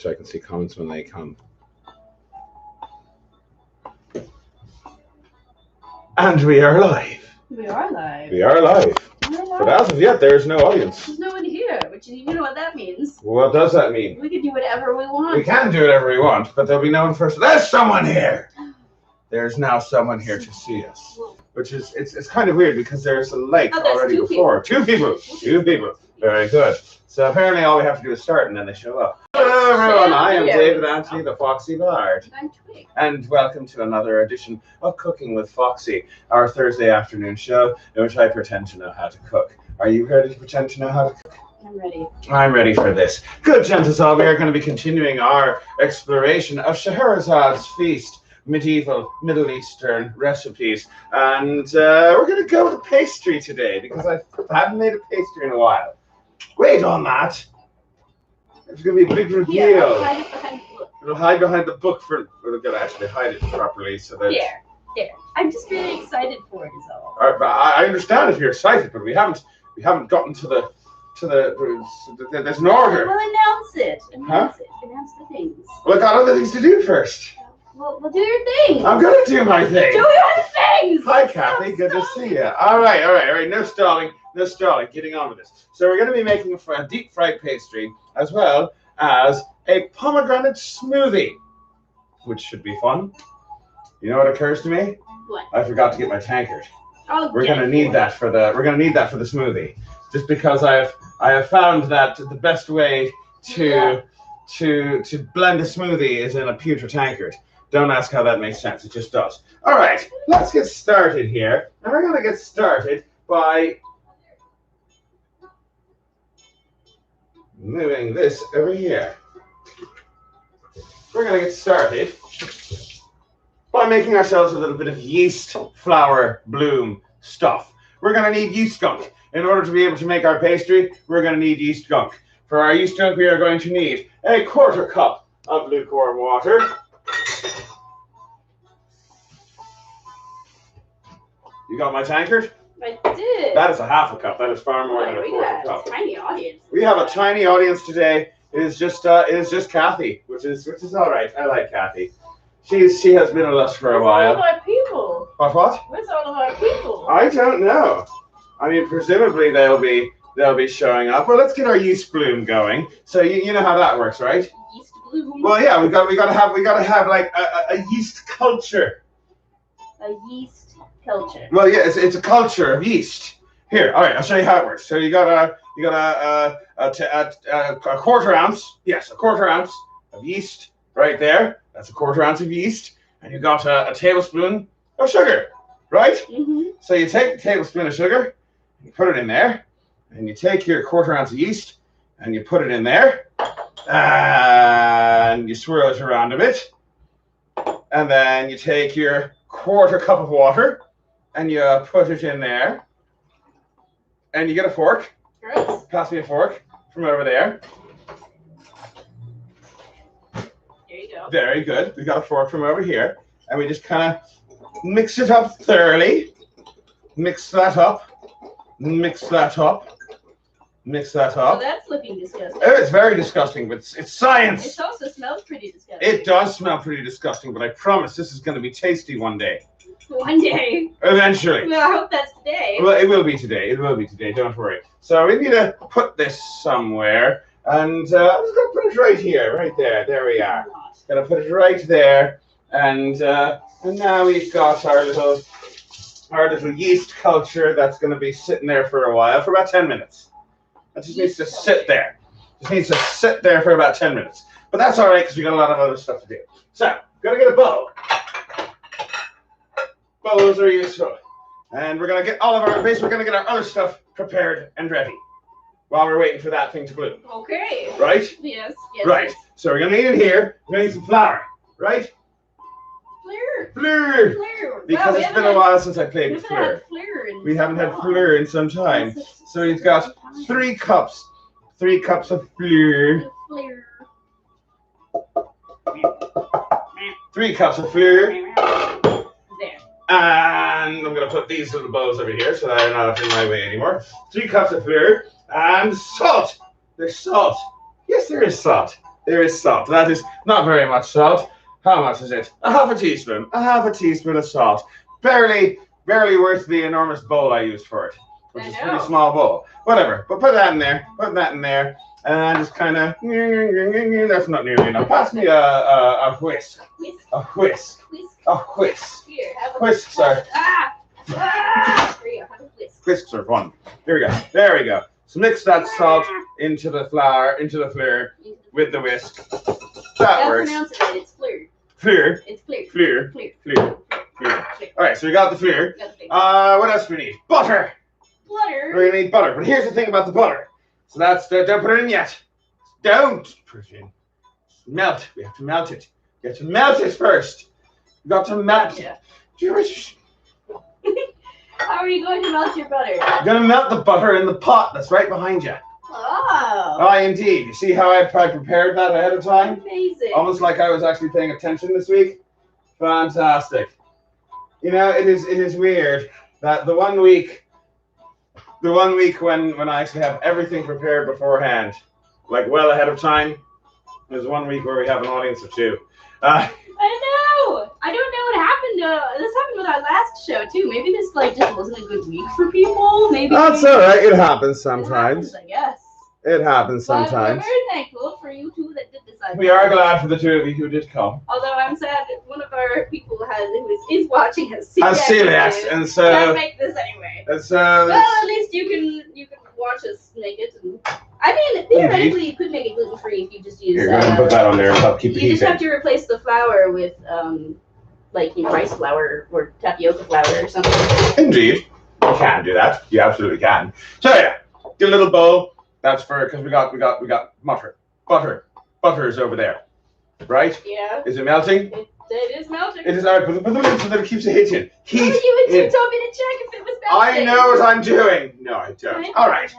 So I can see comments when they come. And we are live. We are live. We are live. But as of yet, there's no audience. There's no one here, which you know what that means. What does that mean? We can do whatever we want. We can do whatever we want, but there'll be no one first. There's someone here! There's now someone here to see us. Which is, it's kind of weird because there's a like already before. Two people. Very good. So apparently all we have to do is start and then they show up. Hello everyone, I am David Anthony, the Foxy Bard. I'm Twig. And welcome to another edition of Cooking with Foxy, our Thursday afternoon show in which I pretend to know how to cook. Are you ready to pretend to know how to cook? I'm ready. I'm ready for this. Good, gentles all, we are going to be continuing our exploration of Scheherazad's feast, medieval Middle Eastern recipes. And we're going to go with pastry today because I haven't made a pastry in a while. Wait on that. It's going to be a big reveal. Yeah, It'll hide behind the book for. We're going to actually hide it properly so that. There. I'm just really excited for it, is all. All right, but I understand if you're excited, but we haven't gotten to the. There's an order. Well, announce it. Announce the things. Well, I got other things to do first. Well, do your thing. I'm going to do my thing. Do your things. Hi, Kathy. Good to see you. All right. No stalling. Getting on with this. So we're going to be making a deep fried pastry as well as a pomegranate smoothie, which should be fun. You know what occurs to me? What? I forgot to get my tankard. We're gonna need that for the smoothie. Just because I have found that the best way to blend a smoothie is in a pewter tankard. Don't ask how that makes sense. It just does. All right, let's get started here. And we're gonna get started by moving this over here. We're gonna get started by making ourselves a little bit of yeast flour bloom stuff. We're going to need yeast gunk. In order to be able to make our pastry, we're going to need yeast gunk. For our yeast gunk, we are going to need a 1/4 cup of lukewarm water. You got my tankard? I did. That is a 1/2 cup. That is far more than a 1/4 cup. Tiny audience. We have a tiny audience today. It is just Kathy, which is all right. I like Kathy. She has been with us for a while. Where's all of our people? What? Where's all of our people? I don't know. I mean, presumably they'll be showing up. Well, let's get our yeast bloom going. So you know how that works, right? Yeast bloom. Well, yeah, we gotta have like a yeast culture. A yeast culture. Well, yeah, it's a culture of yeast. Here, all right, I'll show you how it works. So you got a 1/4 ounce. Yes, a 1/4 ounce of yeast right there. That's a 1/4 ounce of yeast, and you got a tablespoon of sugar, right? Mm-hmm. So you take the tablespoon of sugar, you put it in there, and you take your 1/4 ounce of yeast, and you put it in there, and you swirl it around a bit, and then you take your 1/4 cup of water, and you put it in there, and you get a fork. Gross. Pass me a fork from over there. Very good. We got a fork from over here, and we just kind of mix it up thoroughly. Mix that up. Well, that's looking disgusting. Oh, it's very disgusting, but it's science. It also smells pretty disgusting. It does smell pretty disgusting, but I promise this is going to be tasty one day. One day. Eventually. Well, I hope that's today. Well, it will be today. Don't worry. So we need to put this somewhere, and I'm just going to put it right here, right there. There we are. Gonna put it right there, and now we've got our little yeast culture that's gonna be sitting there for a while, for about 10 minutes. It just needs to sit there. For about 10 minutes. But that's all right because we got a lot of other stuff to do. So, gotta get a bowl. Bowls are useful, and we're gonna get we're gonna get our other stuff prepared and ready while we're waiting for that thing to bloom. Okay. Right? Yes. Right. So we're gonna need it here. We're gonna need some flour, right? Fleur. Because it's been a while since I played with fleur. We haven't had fleur in some time. So we've got 3 cups. 3 cups of fleur. 3 cups of fleur. There. And I'm gonna put these little bowls over here so they're not in my way anymore. 3 cups of fleur and salt. There's salt. Yes, there is salt. There is salt. That is not very much salt. How much is it? A half a teaspoon. A half a teaspoon of salt. Barely worth the enormous bowl I used for it, which is a pretty small bowl. Whatever. But put that in there. Put that in there. And just kind of, that's not nearly enough. Pass me a whisk. A whisk. A whisk. Here, have a Whisks are. Whisks are fun. Here we go. There we go. So mix that salt into the flour, into the fleur with the whisk. That works. Pronounce it. It's fleur. Fleur. It's fleur. Fleur. Fleur. Fleur. All right, so we got the fleur. What else do we need? Butter. Butter. We're gonna need butter. But here's the thing about the butter. So that's don't put it in yet. Don't put it in. Melt. We have to melt it. You have to melt it first. You got to melt it. How are you going to melt your butter? You're gonna melt the butter in the pot that's right behind you. Oh. Aye, indeed. You see how I prepared that ahead of time? Amazing. Almost like I was actually paying attention this week. Fantastic. You know, it is weird that the one week when I actually have everything prepared beforehand, like well ahead of time, there's 1 week where we have an audience of 2. I know. I don't know what happened. This happened with our last show too. Maybe this just wasn't a good week for people. Maybe that's all right. It happens sometimes. I guess. It happens sometimes. But we're very thankful for you two that did decide. We are glad for the 2 of you who did come. Although I'm sad that one of our people who is watching has celiac, and so can't make this anyway. Well, at least you can watch us make it. I mean, theoretically, you could make it gluten free if you just use. You're going to put that on there and help keep the heat in. You just have to replace the flour with rice flour or tapioca flour or something. Indeed, you can do that. You absolutely can. So yeah, get a little bowl. That's for because we got butter. Butter is over there, right? Yeah. Is it melting? It is melting. It is all right. Put the lid so that it keeps the heat in. You told me to check if it was melting. I know what I'm doing. No, I don't. All right.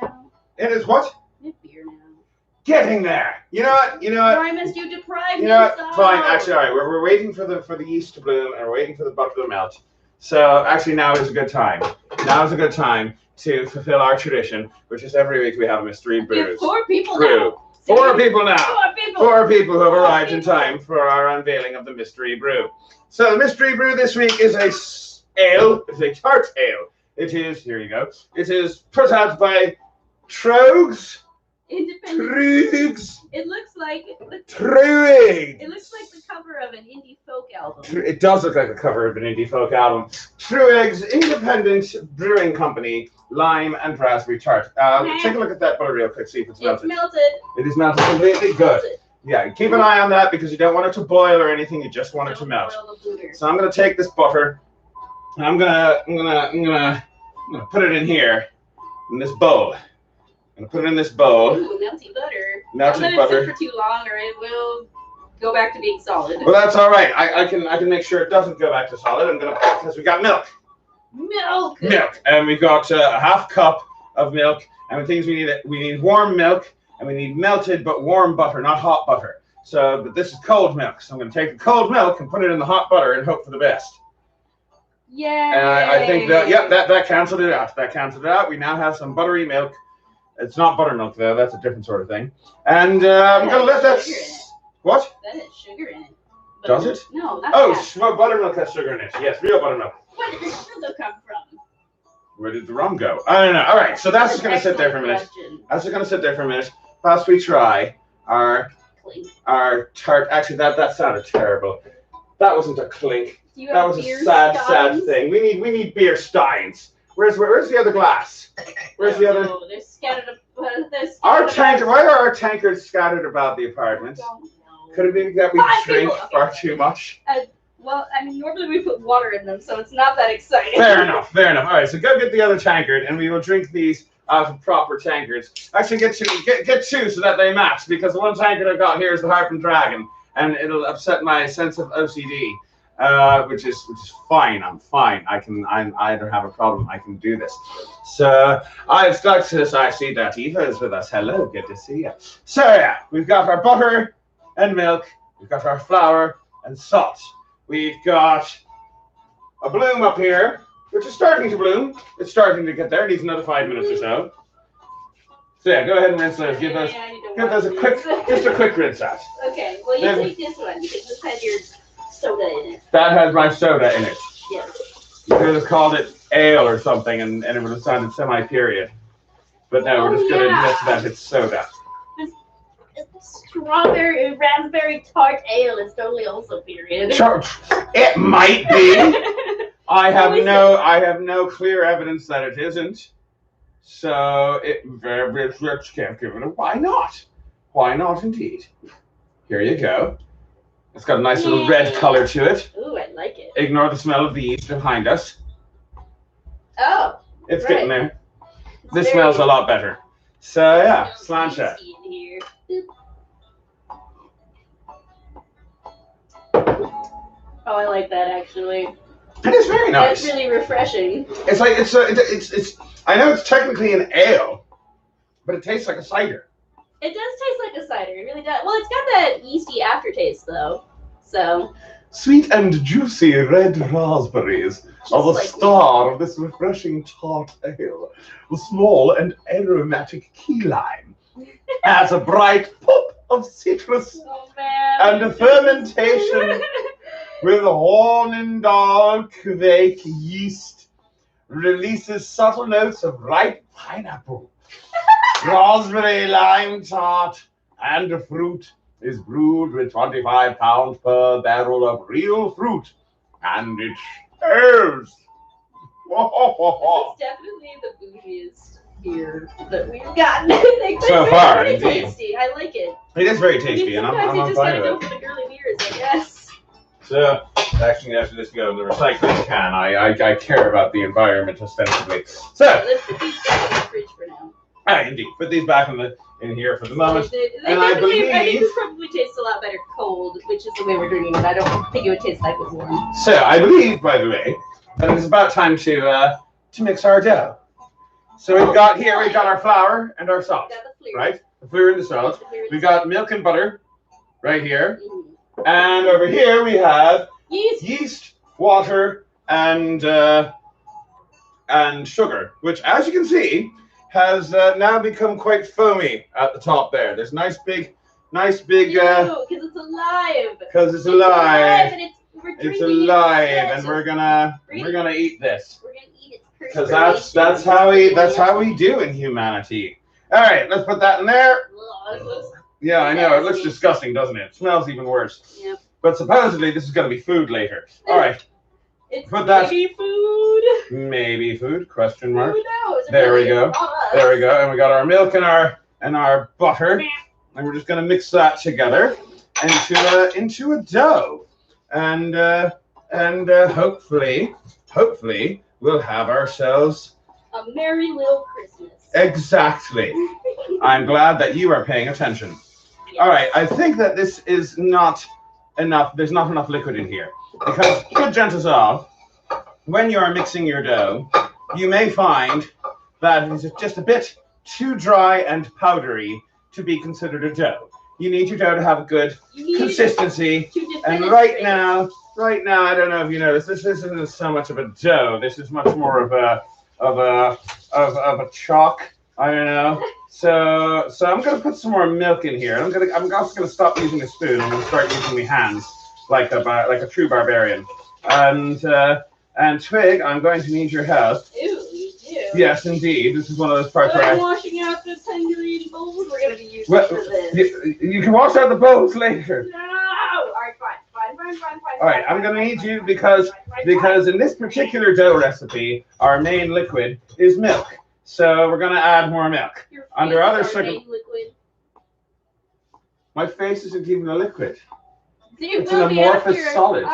It is what? Beer now. Getting there. You know what? Primus, you deprived me. You know what? Fine. Actually, all right. We're waiting for the yeast to bloom and we're waiting for the butter to melt. So actually, now is a good time. Now is a good time to fulfill our tradition, which is every week we have a mystery brew. We have 4 people now. 4 people now. 4 people. 4 people who have arrived in time for our unveiling of the mystery brew. So the mystery brew this week is a ale. It's a tart ale. It is. Here you go. It is put out by Trogs. Trogs. It looks like Trogs. It looks like the cover of an indie folk album. It does look like the cover of an indie folk album. Trogs Independent Brewing Company, lime and raspberry tart. Take a look at that butter real quick. See if it's melted. It's melted. It is melted completely. Good. Yeah, keep an eye on that because you don't want it to boil or anything. You just want it to melt. So I'm gonna take this butter and I'm gonna put it in here in this bowl. I'm gonna put it in this bowl. Ooh, melty butter. Melted Don't let butter. it sit for too long, or it will go back to being solid. Well, that's all right. I can make sure it doesn't go back to solid. Because we got milk. Milk, and we've got a half cup of milk. And the things we need warm milk, and we need melted but warm butter, not hot butter. But this is cold milk. So I'm gonna take the cold milk and put it in the hot butter and hope for the best. Yay! And I think that canceled it out. That canceled it out. We now have some buttery milk. It's not buttermilk though. That's a different sort of thing. And I'm gonna let that. What? That has sugar in it. Does it? No, not that. Well, buttermilk has sugar in it. Yes, real buttermilk. Where did the sugar come from? Where did the rum go? I don't know. All right, so that's just gonna sit there for a minute. That's just gonna sit there for a minute. Whilst we try our tart. Actually, that sounded terrible. That wasn't a clink. That was a sad thing. We need beer steins. Where's the other glass? Where's the other? Oh, they're scattered. Our tanker. Why are our tankards scattered about the apartment? Could it be that we drink far too much? Well, I mean, normally we put water in them, so it's not that exciting. Fair enough. All right, so go get the other tankard, and we will drink these out of proper tankards. Actually, get 2 so that they match, because the one tankard I've got here is the Harp and Dragon, and it'll upset my sense of OCD. Which is fine. I'm fine. I don't have a problem. I can do this. So I've got this. I see that Eva is with us. Hello, good to see you. So yeah, we've got our butter and milk. We've got our flour and salt. We've got a bloom up here, which is starting to bloom. It's starting to get there. It needs another 5 minutes or so. So yeah, go ahead and rinse those. Give those just a quick rinse out. Okay, well you take this one because this has your soda in it. That has my soda in it. Yes. You could have called it ale or something and it would have sounded semi-period. But no, we're just going to admit that it's soda. Strawberry, raspberry tart ale is totally also period. It might be. I have no clear evidence that it isn't. So let's give it a why not? Why not indeed? Here you go. It's got a nice little red color to it. Ooh, I like it. Ignore the smell of the yeast behind us. Oh. It's getting there. This smells a lot better. So yeah, slancha. Oh, I like that actually. It is very nice. That's really refreshing. It's like it's. I know it's technically an ale, but it tastes like a cider. It does taste like a cider. It really does. Well, it's got that yeasty aftertaste though. So. Sweet and juicy red raspberries are the star of this refreshing tart ale. The small and aromatic key lime adds a bright pop of citrus and a fermentation with Hornindal Quake yeast releases subtle notes of ripe pineapple, raspberry lime tart, and fruit. Is brewed with 25 pounds per barrel of real fruit, and it shares. It's definitely the bougiest beer that we've gotten. I think so far, indeed. Tasty. I like it. It is very tasty, and I'm fine with it. Sometimes you just gotta go for the girly beers, I guess. So, actually, after this go in the recycling can, I care about the environment ostensibly. So, let's put these back in the fridge for now. Indeed, put these back in here for the moment. I think this probably tastes a lot better cold, which is the way we're drinking it. I don't think it would taste like it warm. So I believe, by the way, that it's about time to mix our dough. So we've got our flour and our salt, right? The flour and the salt. We've got milk and butter right here, and over here we have yeast, water, and sugar, which, as you can see, has now become quite foamy at the top there. There's nice big. Because it's alive. Because it's alive. And it's alive, and we're gonna eat this. We're gonna eat it. Because that's how we do in humanity. All right, let's put that in there. Yeah, I know. It looks disgusting, doesn't it? It smells even worse. Yep. But supposedly this is gonna be food later. All right. It's maybe food. Maybe food? Question mark. Who knows? There we go. There we go. And we got our milk and our butter, and we're just gonna mix that together into a dough, and hopefully we'll have ourselves a merry little Christmas. Exactly. I'm glad that you are paying attention. Yes. All right. I think that this is not enough. There's not enough liquid in here. Because, good chances are, when you are mixing your dough, you may find that it's just a bit too dry and powdery to be considered a dough. You need your dough to have a good consistency. And right now, I don't know if you noticed, this isn't so much of a dough. This is much more of a chalk. I don't know. So I'm gonna put some more milk in here. I'm also gonna stop using a spoon. I'm gonna start using my hands. Like a true barbarian, and Twig, I'm going to need your help. Ew, you do. Yes, indeed. This is one of those parts where I'm washing out the Tangerine bowls. We're gonna be using for this. You can wash out the bowls later. No. All right, fine. All right, I'm gonna need you because in this particular dough recipe, our main liquid is milk. So we're gonna add more milk. Under other circumstances, my face isn't even a liquid. It's an amorphous solid. All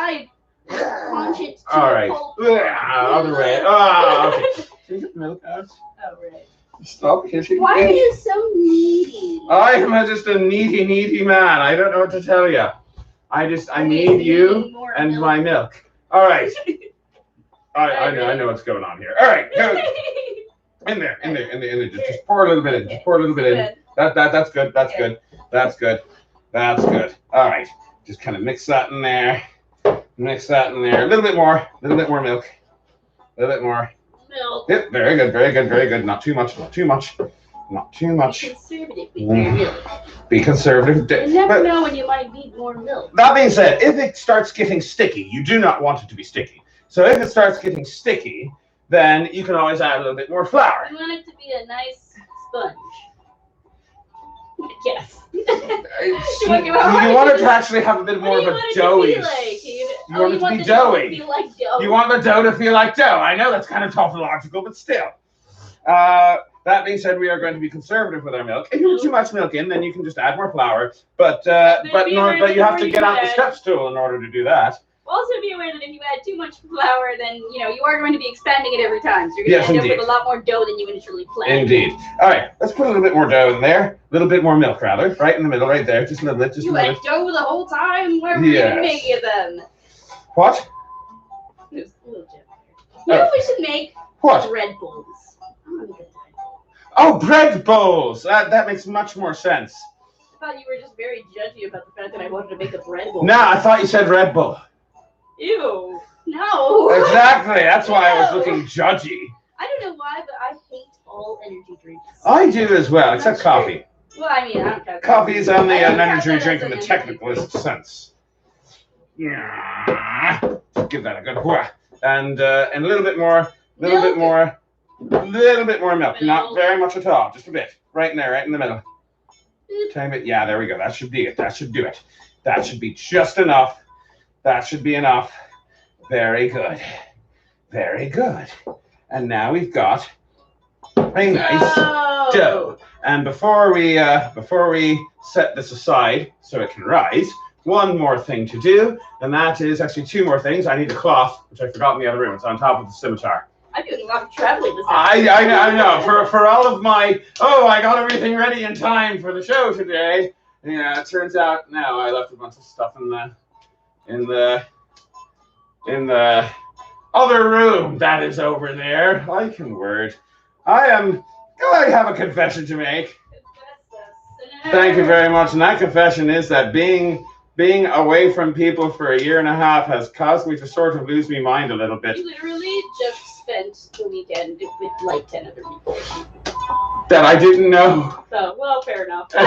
right. Other way. Oh, okay. Can you get the milk out? Oh, right. Stop hitting Why are you so needy? I am just a needy man. I don't know what to tell you. I need you and milk. My milk. All right. I know what's going on here. All right. Go. In there. Just pour a little bit in. Just pour a little bit in. That's good. That's good. All right. Just kind of mix that in there. A little bit more milk. A little bit more. Milk. Yep, very good. Not too much. Not too much. Be conservative with your milk. Be conservative. You never know when you might need more milk. That being said, if it starts getting sticky, you do not want it to be sticky. So if it starts getting sticky, then you can always add a little bit more flour. You want it to be a nice sponge. Yes. You want it to actually have a bit more of a doughy. You want it to be doughy. You want the dough to feel like dough. I know that's kind of tautological, but still. That being said, we are going to be conservative with our milk. If you put too much milk in, then you can just add more flour. But you have to get out the step stool in order to do that. Also be aware that if you add too much flour, then you are going to be expanding it every time. So you're going to end up with a lot more dough than you initially planned. Indeed. All right, let's put a little bit more dough in there. A little bit more milk, rather. Right in the middle, right there. Just a little bit. Just a little bit. dough the whole time? Where were you making it then? What? There's a little gem there. We should make bread bowls. Oh, bread bowls! That makes much more sense. I thought you were just very judgy about the fact that I wanted to make a bread bowl. Nah, I thought you said Red Bull. Ew. No. Exactly. That's why I was looking judgy. I don't know why, but I hate all energy drinks. I do as well, except coffee. Well, I mean, I don't count coffee is only an energy drink in the technicalist sense. Yeah. Give that a good whack. And a little bit more, little bit more milk. Not very much at all, just a bit. Right in there, right in the middle. Tiny bit. Yeah, there we go. That should be it. That should do it. That should be just enough. That should be enough. Very good. Very good. And now we've got a nice dough. And before we set this aside so it can rise, one more thing to do, and that is actually two more things. I need a cloth, which I forgot in the other room. It's on top of the scimitar. I'm doing a lot of traveling this afternoon. I know. For all of my, I got everything ready in time for the show today. Yeah, it turns out no, I left a bunch of stuff in the other room that is over there. I can word. I have a confession to make. Thank you very much. And that confession is that being away from people for a year and a half has caused me to sort of lose my mind a little bit. You literally just spent the weekend with like 10 other people. That I didn't know. So, well, fair enough. All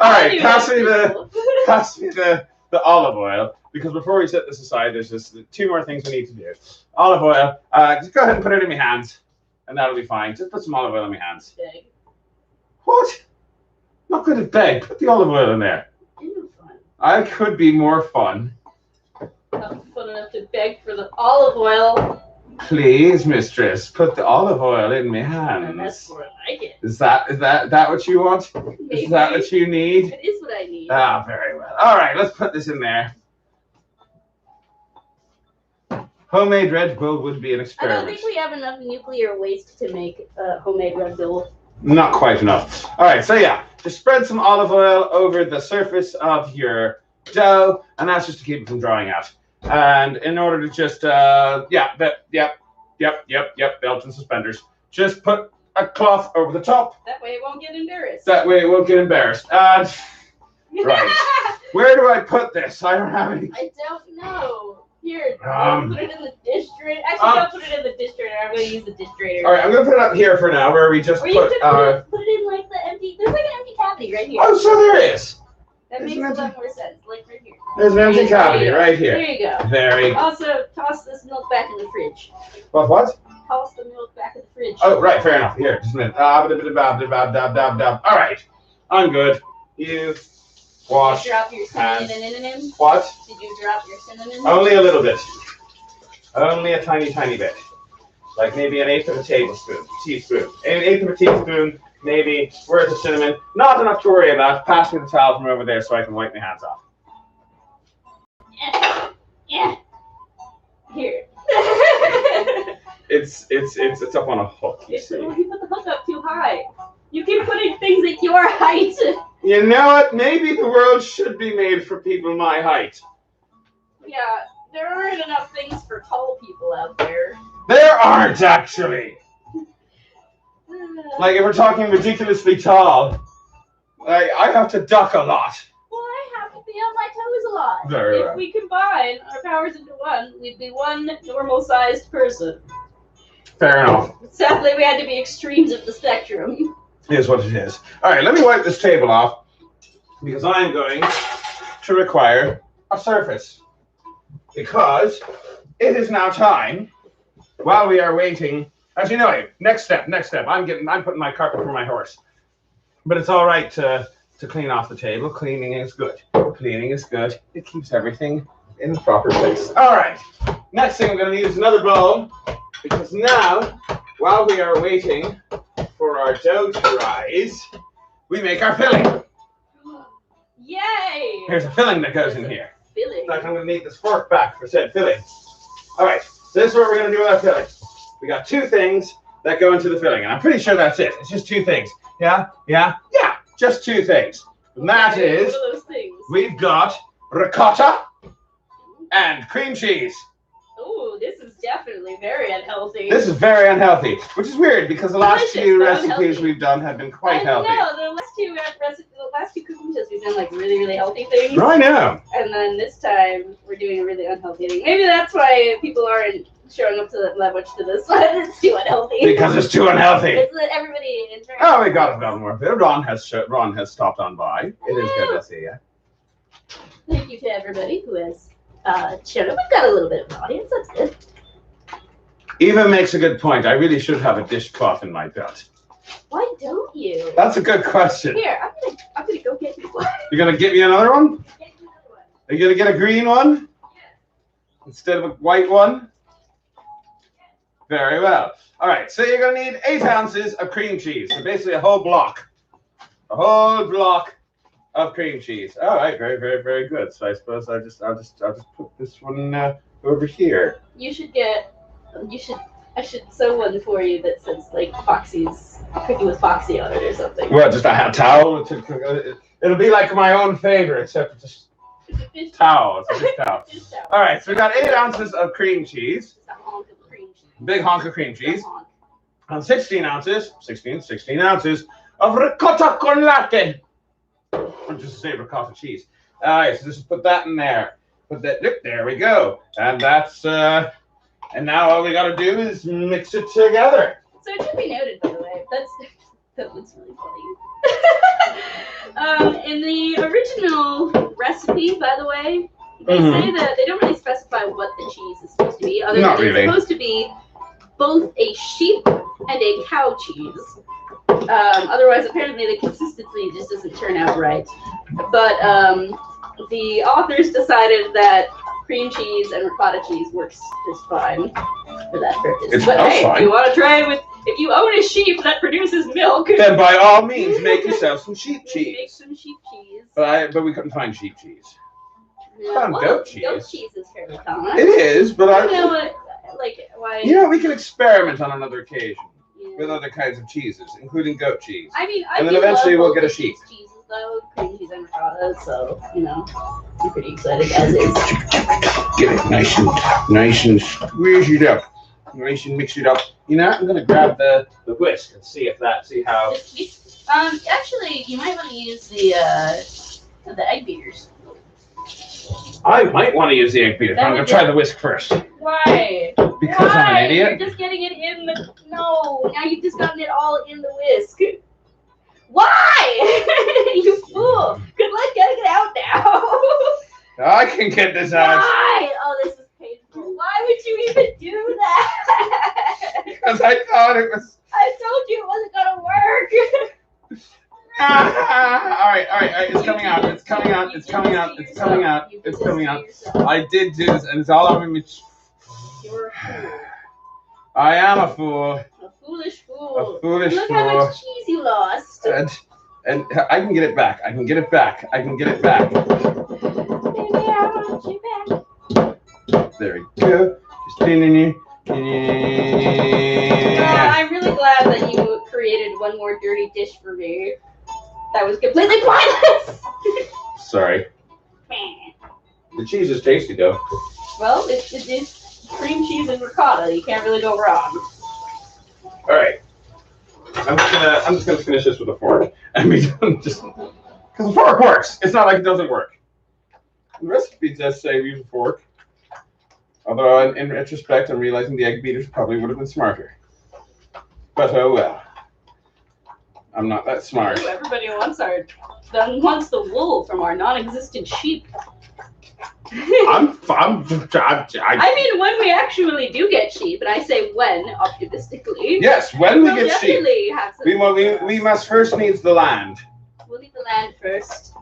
right, pass me the olive oil, because before we set this aside, there's just two more things we need to do. Olive oil. Just go ahead and put it in my hands, and that'll be fine. Just put some olive oil in my hands. Beg. What? Not good at beg. Put the olive oil in there. I could be more fun. Not fun enough to beg for the olive oil. Please, mistress, put the olive oil in my hands. That's more like it. Is that what you want? Maybe. Is that what you need? It is what I need. Ah, very well. All right, let's put this in there. Homemade Red Bull would be an experiment. I don't think we have enough nuclear waste to make homemade Red Bull. Not quite enough. All right, so yeah, just spread some olive oil over the surface of your dough, and that's just to keep it from drying out. And in order to just, belt and suspenders. Just put a cloth over the top. That way it won't get embarrassed. Right. Where do I put this? I don't have any. I don't know. Here, put it in the dish drainer. Actually, don't put it in the dish drainer. I'm going to use the dish drainer. All right, I'm going to put it up here for now, where we just put it in like the empty. There's like an empty cavity right here. Oh, so there is. That makes a lot more sense. Like right here. There's an empty cavity right here. There you go. Very. Also, toss this milk back in the fridge. What? Toss the milk back in the fridge. Oh, right. Fair enough. Here, just a minute. All right. I'm good. You wash. Did you drop your cinnamon? What? Did you drop your cinnamon? Only a little bit. Only a tiny, tiny bit. Like maybe an eighth of a teaspoon. An eighth of a teaspoon, maybe, worth of cinnamon. Not enough to worry about. Pass me the towel from over there so I can wipe my hands off. Yeah. Here. It's up on a hook, you see. You put the hook up too high. You keep putting things at your height. You know what? Maybe the world should be made for people my height. Yeah, there aren't enough things for tall people out there. There aren't, actually. Like, if we're talking ridiculously tall, like, I have to duck a lot. Well, I have to be on my toes a lot. Very well. If we combine our powers into one, we'd be one normal-sized person. Fair enough. Sadly, we had to be extremes of the spectrum. is what it is. All right, let me wipe this table off because I'm going to require a surface. Because it is now time, while we are waiting. As you know, next step. I'm putting my carpet for my horse. But it's all right to clean off the table. Cleaning is good. Cleaning is good. It keeps everything in the proper place. All right. Next thing I'm going to need is another bowl, because now, while we are waiting for our dough to rise, we make our filling. Yay! Here's a filling that goes in here. Filling. In fact, I'm going to need this fork back for said filling. All right. So this is what we're going to do with our filling. We got two things that go into the filling, and I'm pretty sure that's it. It's just two things. Yeah. Just two things. And that is, what are those things? We've got ricotta and cream cheese. Oh, this is definitely very unhealthy. This is very unhealthy, which is weird because the last few recipes unhealthy. we've done have been quite healthy. No, the last two cooking shows we've done like really, really healthy things. I know. And then this time we're doing a really unhealthy thing. Maybe that's why people aren't showing up to that much to this one. It's too unhealthy. Because it's too unhealthy. It's that everybody in turn. Oh, we got more. Ron has stopped on by. It is good to see you. Thank you to everybody who has showed up. We've got a little bit of an audience. That's good. Eva makes a good point. I really should have a dishcloth in my belt. Why don't you? That's a good question. Here, I'm gonna go get you one. You're gonna get me another one? Get you another one. Are you gonna get a green one? Yes. Instead of a white one? Very well. All right, so you're going to need 8 ounces of cream cheese. So basically a whole block. A whole block of cream cheese. All right, very, very, very good. So I suppose I'll just put this one over here. I should sew one for you that says like Foxy's cooking with Foxy on it or something. Well, just a towel. It'll be like my own favorite, except it's just towel. It's a fish towel. All right, so we got 8 ounces of cream cheese. Big honk of cream cheese. And 16 ounces of ricotta con latte. Or just say ricotta cheese. All right, so just put that in there. Put that, look, there we go. And that's, and now all we got to do is mix it together. So it should be noted, by the way, that looks really funny. In the original recipe, by the way, they say that they don't really specify what the cheese is supposed to be, other than it's supposed to be both a sheep and a cow cheese. Otherwise, apparently, the consistency just doesn't turn out right. But the authors decided that cream cheese and ricotta cheese works just fine for that purpose. But hey, if you want to try it with, if you own a sheep that produces milk, then by all means, make yourself some sheep cheese. Make some sheep cheese. But we couldn't find sheep cheese. Goat cheese. Goat cheese is fairly common. It is, but I don't know what, like, why. You know, we can experiment on another occasion with other kinds of cheeses, including goat cheese. I mean, and then eventually we'll get a sheep. Cheeses though, cream cheese and ricotta, so you know, I'm pretty excited as is. Get it nice and squeeze it up, nice and mix it up. You know, I'm gonna grab the whisk and see how. Actually, you might want to use the egg beaters. I might want to use the egg beater. I'm going to try the whisk first. Why? Because I'm an idiot. You're just getting it in the... No, now you've just gotten it all in the whisk. Why? You fool. Good luck getting it out now. I can get this out. Why? Oh, this is painful. Why would you even do that? Because I thought it was... I told you it wasn't going to work. All right. It's coming out. I did do this, and it's all over me. You're a fool. I am a fool. A foolish fool. A foolish Look fool. how much cheese you lost. And I can get it back. I can get it back. Baby, I want you back. There we go. Just I'm really glad that you created one more dirty dish for me. That was completely pointless. Sorry. The cheese is tasty though. Well, it is cream cheese and ricotta. You can't really go wrong. All right. I'm just gonna finish this with a fork. I mean, just because the fork works. It's not like it doesn't work. The recipe does say use a fork. Although in retrospect, I'm realizing the egg beaters probably would have been smarter. But oh well. I'm not that smart. Ooh, everybody wants the wool from our non-existent sheep. I mean, when we actually do get sheep, and I say when, optimistically. Yes, when we get sheep, have we must first need the land. We'll need the land first.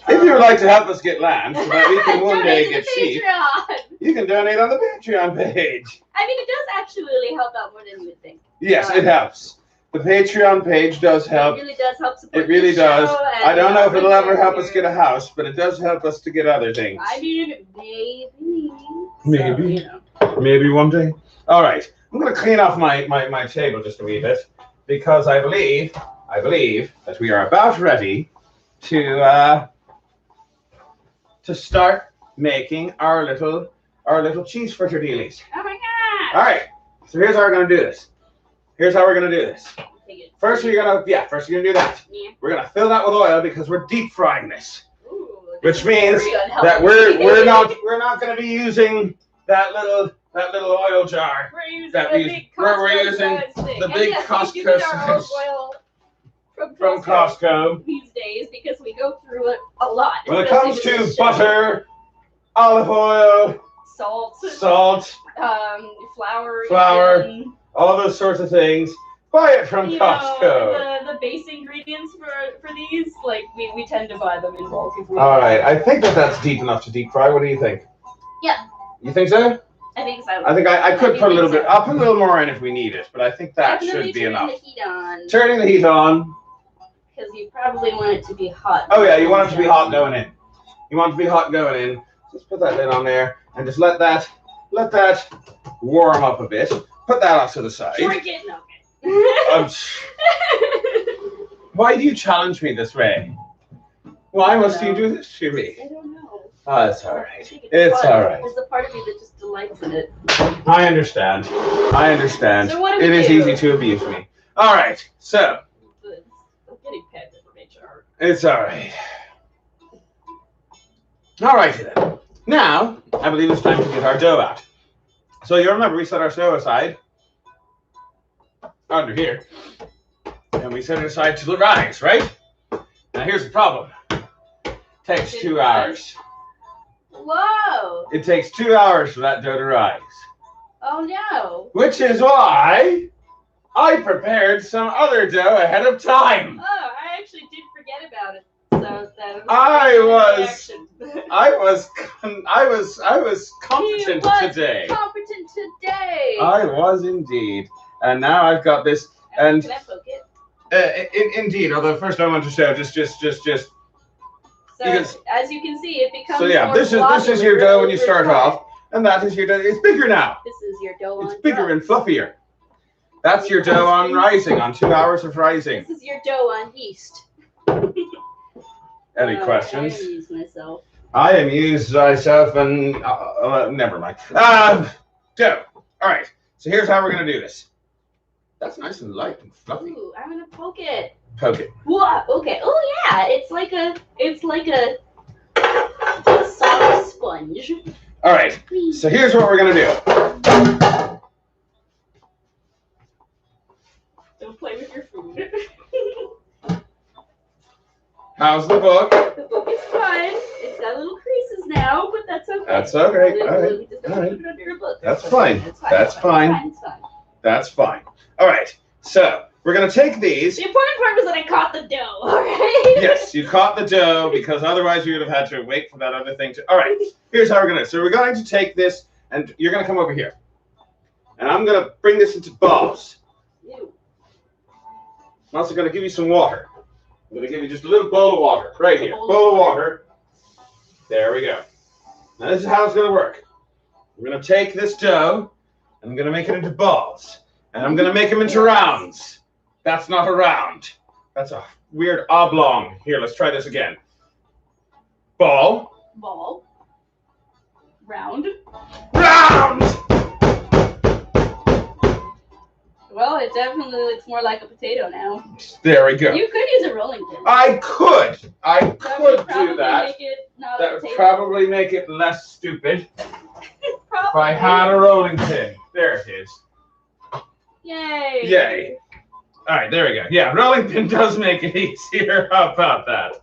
If you would like to help us get land so that we can one day get sheep, Patreon. you can donate on the Patreon page. I mean, it does actually help out more than you would think. Yes, it helps. The Patreon page does help. It really does help support It really does. I don't know if it'll ever help us get a house. house, but it does help us to get other things. I mean, maybe. Maybe. So, you know. Maybe one day. All right. I'm going to clean off my table just a wee bit because I believe that we are about ready to start making our little cheese fritter dealies. Oh my god! All right. So here's how we're going to do this. First, you're gonna do that. Yeah. We're gonna fill that with oil because we're deep frying this, Ooh, which means that we're not gonna be using that little oil jar. We're using the big Costco size from Costco these days because we go through it a lot. When it comes to butter, olive oil, salt, flour, all those sorts of things. Buy it from Costco. The base ingredients for these, like we tend to buy them in bulk. All right, I think that's deep enough to deep fry. What do you think? Yeah. You think so? I think so. I think I could put a little bit. I'll put a little more in if we need it, but I think that should be enough. Turning the heat on. Because you probably want it to be hot. Oh yeah, you want it to be hot going in. Just put that lid on there and just let that warm up a bit. Put that off to the side. Drink it. No. Why do you challenge me this way? Why must you do this to me? I don't know. Oh, it's all right. It's all right. There's a part of you that just delights in it. I understand. So what do we It is do? easy to abuse me. All right. So. I'm getting pegged from HR. It's all right. All righty then. Now, I believe it's time to get our dough out. So you remember we set our dough aside under here, and we set it aside to rise, right? Now here's the problem. It takes 2 hours. Whoa! It takes 2 hours for that dough to rise. Oh no! Which is why I prepared some other dough ahead of time. Oh, I actually did forget about it. So that I was competent today. Competent today. I was indeed, and now I've got this. And can I poke it? Indeed, although first I want to show just. So as you can see, it becomes. So yeah, more this is your dough when you start off, and that is your dough. It's bigger now. This is your dough on. It's bigger and fluffier. That's your dough on rising, on 2 hours of rising. This is your dough on yeast. Any questions? I amuse myself. I amuse myself, and never mind. Dough. All right. So here's how we're gonna do this. That's nice and light and fluffy. Ooh, I'm gonna poke it. Poke it. Whoa. Okay. Oh yeah, it's like a soft sponge. All right. So here's what we're gonna do. Don't play with your food. How's the book? The book is fine. It's got little creases now, but that's okay. That's okay. All right. Just don't put it under your book. That's fine. That's fine. It's fine. That's fine. All right. So we're gonna take these. The important part was that I caught the dough. All right. Yes, you caught the dough because otherwise you would have had to wait for that other thing to. All right. Here's how we're gonna. So we're going to take this, and you're gonna come over here, and I'm gonna bring this into balls. Ew. I'm also gonna give you some water. I'm gonna give you just a little bowl of water right here. Bowl of water. There we go. Now this is how it's gonna work. We're gonna take this dough, and I'm gonna make it into balls, and I'm gonna make them into rounds. That's not a round. That's a weird oblong. Here, let's try this again. Ball. Ball. Round. Round! Well, it definitely looks more like a potato now. There we go. You could use a rolling pin. I could do that. Make it not That a would potato. probably make it less stupid if Probably. I had a rolling pin. There it is. Yay. Yay. All right, there we go. Yeah, rolling pin does make it easier. How about that?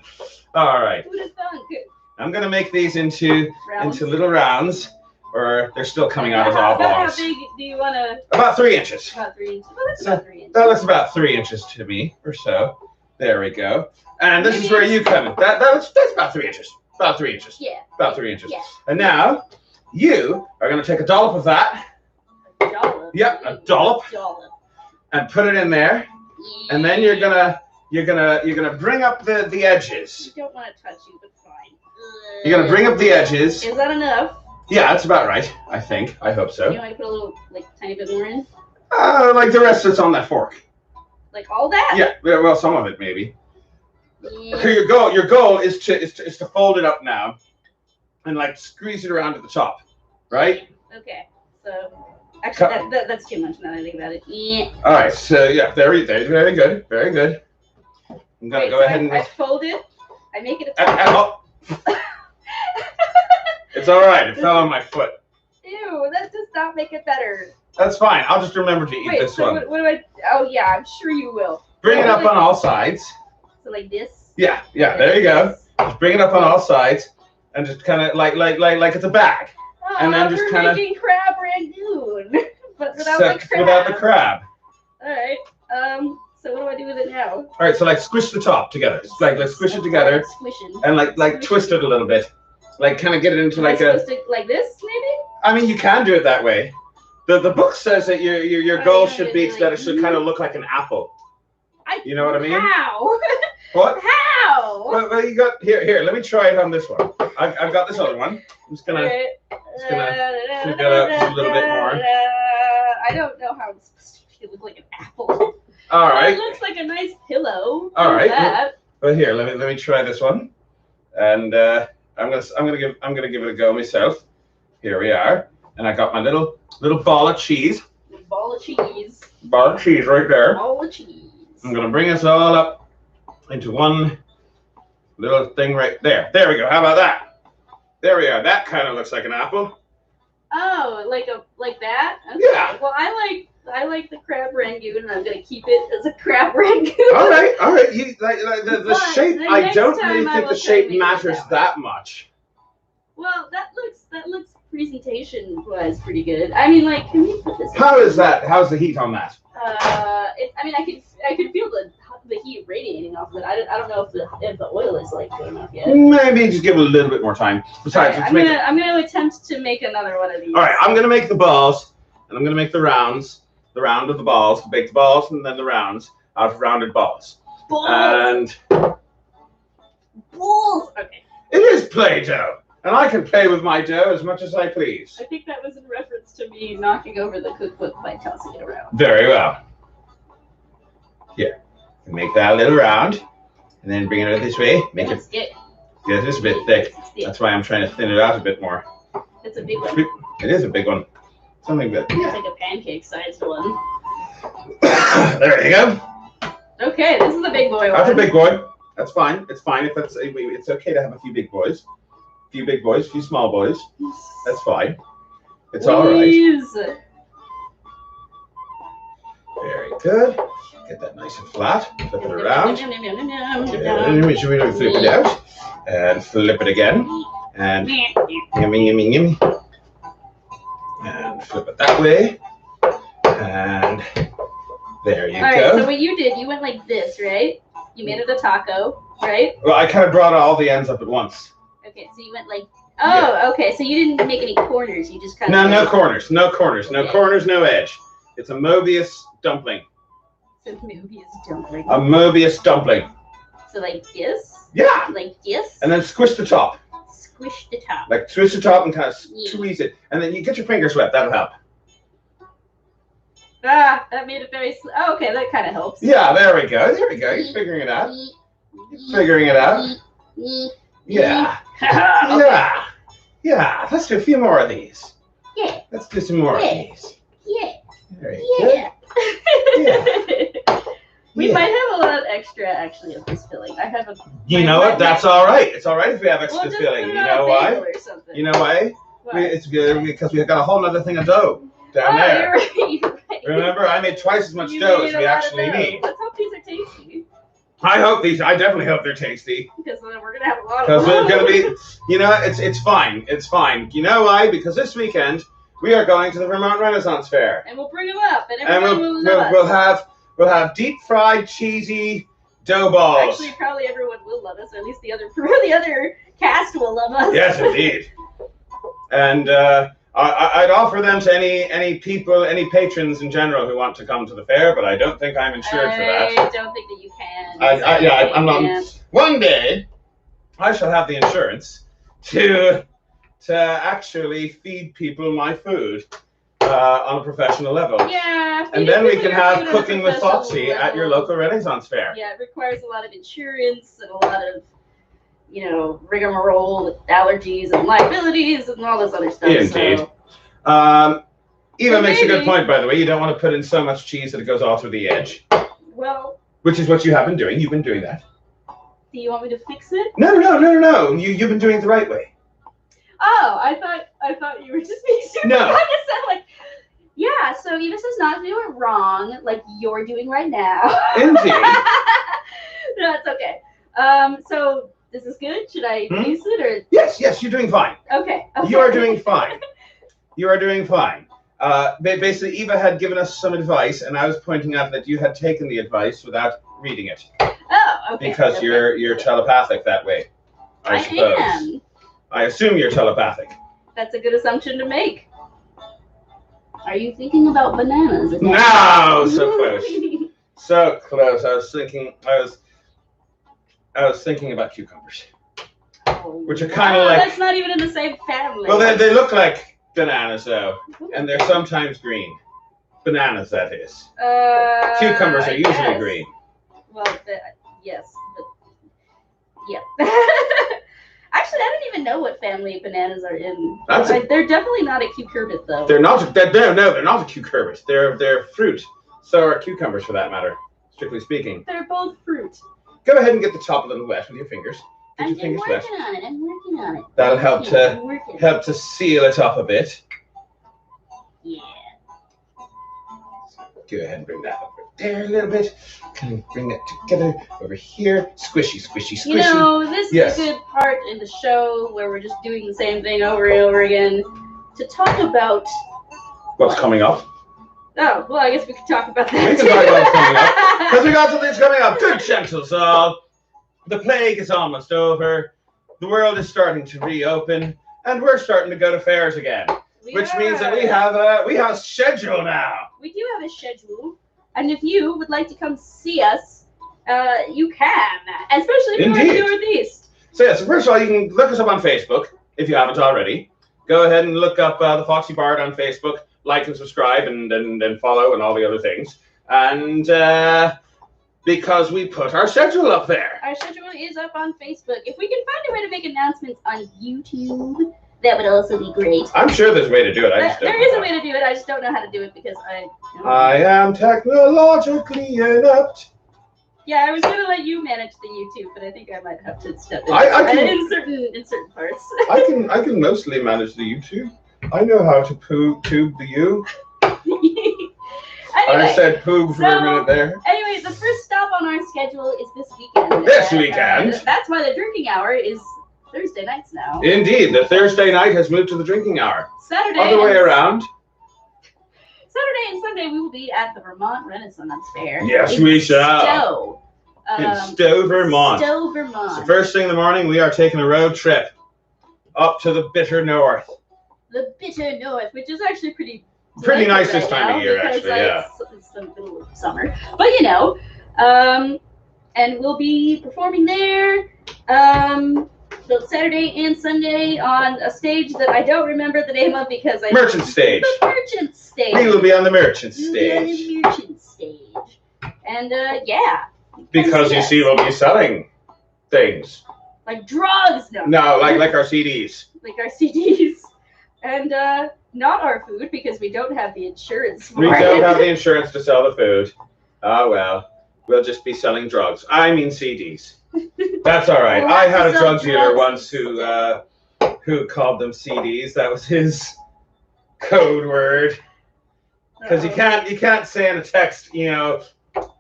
All right. Who'd have thunk? I'm gonna make these into Rounds? little rounds, or they're still coming out as About how oblongs. big do you want to? About 3 inches. About 3 inches. Well, that's about 3 inches. That looks about 3 inches to me, or so. There we go. And this is where you come in. That's about 3 inches. About 3 inches. Yeah. About 3 inches. Yeah. And now you are gonna take a dollop of that. A dollop. Yep, a dollop. Dollop. And put it in there. And then you're gonna bring up the edges. I don't want to touch you, but fine. You're gonna bring up the edges. Is that enough? Yeah, that's about right. I think. I hope so. You want to put a little, like, tiny bit more in? Like the rest that's on that fork. Like all that? Yeah. Well, some of it maybe. Yeah. Okay, your goal is to fold it up now, and like squeeze it around at the top, right? Okay. So actually, that's too much now that I think about it. Yeah. All right. So yeah, very good, very good. I'm gonna go ahead and. I fold it. I make it a top. It's all right. It fell on my foot. Ew, that does not make it better. That's fine. I'll just remember to eat Wait, this so one. what do I? Oh yeah, I'm sure you will. Bring it up on all sides. So like this. Yeah. There you go. Just bring it up on all sides, and just kind of like it's a bag. Oh, And then just we're kinda- making crab rangoon, but without the crab. Without the crab. All right. So what do I do with it now? All right. So like squish the top together. Like let's squish it together, Squishing. and like twist it a little bit. Like kind of get it into Am I like a. supposed to, like this maybe? I mean, you can do it that way. The book says that your goal should be that it should kind of look like an apple. You know what I mean? How? What? How? Well, you got here. Let me try it on this one. I've got this other one. I'm just gonna figure it out just a little bit more. I don't know how it's supposed to look like an apple. All right. It looks like a nice pillow. All right. That. But here, let me try this one, and I'm gonna give it a go myself. Here we are, and I got my little ball of cheese. Ball of cheese. Ball of cheese right there. Ball of cheese. I'm gonna bring us all up into one little thing right there. There we go. How about that? There we are. That kind of looks like an apple. Oh, like that? Okay. Yeah. Well, I like the crab rangoon, and I'm gonna keep it as a crab rangoon. All right. You like the But shape. the I next don't time really I think will the shape try to make it matters that way. that much. Well, that looks presentation wise pretty good. I mean, like, can we put this? How is that? How's the heat on that? I mean, I could feel the heat radiating off of it. I don't know if the oil is like good enough yet. Maybe just give it a little bit more time. Besides, Alright, I'm gonna attempt to make another one of these. all right. I'm gonna make the balls, and I'm gonna make the rounds. The round of the balls. Bake the balls, and then the rounds out of rounded balls. Balls. And Balls. Okay. it is Play-Doh, and I can play with my dough as much as I please. I think that was in reference to me knocking over the cookbook by tossing it around. Very well. Here, make that a little round, and then bring it out this way. Make it Let's get. this a bit thick. That's why I'm trying to thin it out a bit more. It's a big one. It is a big one. Something that. It's like a pancake-sized one. There you go. Okay, this is a big boy one. That's a big boy. That's fine. It's fine if that's. It's okay to have a few big boys, a few small boys. That's fine. It's all right. Please. Very good. Get that nice and flat. Flip it around. Nom, nom, nom, nom, nom, nom, And nom. then we should flip it out and flip it again. And yummy. And flip it that way. And there you All right, so go. what you did, you went like this, right? You made it a taco, right? Well, I kind of brought all the ends up at once. Okay, so you went like, oh, okay, so you didn't make any corners, you just kind No, of. no corners, no corners, no Okay. corners, no edge. It's a Mobius dumpling. So maybe it's dumpling. A Mobius dumpling. So like this, Yeah. like this, And then squish the top. squish the top. Like twist the top and kind of Yeah. squeeze it. And then you get your fingers wet. That'll help. Ah, that made it very. Oh, okay, that kind of helps. Yeah, there we go. There we go. You're figuring it out. You're figuring it out. Yeah. Yeah. Yeah. Let's do a few more of these. Yeah. Let's do some more Yeah. of these. Yeah. Very good. Yeah. We Yeah. might have a lot extra actually of this filling. I have a. You know what? That's all right. It's all right if we have extra We'll just filling. put You it on know a why? bagel or something. You know why? Why? It's good because we've got a whole other thing of dough down Oh, there. you're right. You're right. Remember, I made twice as much dough as we actually need. Let's hope these are tasty. I definitely hope they're tasty. Because we're going to have a lot of Because we're going to be, it's fine. It's fine. You know why? Because this weekend, we are going to the Vermont Renaissance Fair. And we'll bring them up, and everyone will love us. We'll have deep fried, cheesy dough balls. Actually, probably everyone will love us, or at least the other cast will love us. Yes, indeed. And I'd offer them to any people, any patrons in general who want to come to the fair, but I don't think I'm insured for that. I don't think that you can. I'm not. One day, I shall have the insurance to actually feed people my food on a professional level. Yeah. And then we can have cooking with Foxy at your local Renaissance Fair. Yeah, it requires a lot of insurance and a lot of, rigmarole with allergies and liabilities and all this other stuff. Indeed. So. Eva makes a good point, by the way. You don't want to put in so much cheese that it goes all through the edge. Well. Which is what you have been doing. You've been doing that. Do you want me to fix it? No. You've been doing it the right way. Oh, I thought you were just being super. No. I just said yeah. So Eva says not to do it wrong, like you're doing right now. Indeed. No, it's okay. So is this good? Should I use it or? Yes, you're doing fine. Okay. You are doing fine. You are doing fine. Basically, Eva had given us some advice, and I was pointing out that you had taken the advice without reading it. Oh, okay. Because you're telepathic that way, I suppose. Am. I assume you're telepathic. That's a good assumption to make. Are you thinking about bananas again? No, so close. So close. I was thinking about cucumbers, which are kind of like. That's not even in the same family. Well, they look like bananas though, and they're sometimes green. Bananas, that is. Cucumbers are usually green. Well, yes, but yeah. Actually, I don't even know what family bananas are in. They're definitely not a cucurbit, though. They're not. They're not a cucurbit. They're fruit. So are cucumbers, for that matter. Strictly speaking. They're both fruit. Go ahead and get the top a little wet with your fingers. I'm working on it. That'll help to seal it up a bit. Yeah. Go ahead and bring that over there a little bit. Can you bring that together over here? Squishy. This is a good part in the show where we're just doing the same thing over and over again to talk about what's coming up. Oh, well, I guess we could talk about that. We can talk about what's coming up. Because we got some things coming up. Good gentle soul. The plague is almost over. The world is starting to reopen. And we're starting to go to fairs again. Which means that we have a schedule now. We do have a schedule. And if you would like to come see us, you can. Especially if you're in the Northeast. So first of all, you can look us up on Facebook, if you haven't already. Go ahead and look up the Foxy Bard on Facebook. Like and subscribe and follow and all the other things. And because we put our schedule up there. Our schedule is up on Facebook. If we can find a way to make announcements on YouTube, that would also be great. I'm sure there's a way to do it. There is a way to do it. I just don't know how to do it because I am technologically inept. Yeah, I was going to let you manage the YouTube, but I think I might have to step in in certain parts. I can mostly manage the YouTube. I know how to tube the U. Anyway, I said poog for a minute there. Anyway, the first stop on our schedule is this weekend. This weekend? That's why the drinking hour is Thursday nights now. Indeed, the Thursday night has moved to the drinking hour. Saturday. Other way around. Saturday and Sunday we will be at the Vermont Renaissance Fair. Yes, we shall. In Stowe, Vermont. Stowe, Vermont. So first thing in the morning, we are taking a road trip up to the bitter north. The bitter north, which is actually pretty nice this time of year, actually, yeah. It's the middle of summer. But, and we'll be performing there both Saturday and Sunday on a stage that I don't remember the name of because I... Merchant Stage. The Merchant Stage. We will be on the Merchant Stage. The Merchant Stage. And, yeah. Because, you see, we'll be selling things. Like drugs? No, like our CDs. Like our CDs. And, not our food because we don't have the insurance for We don't have the insurance to sell the food. Oh, well. We'll just be selling drugs. I mean CDs. That's all right. I had a drug dealer once who called them CDs. That was his code word. Because you can't say in a text,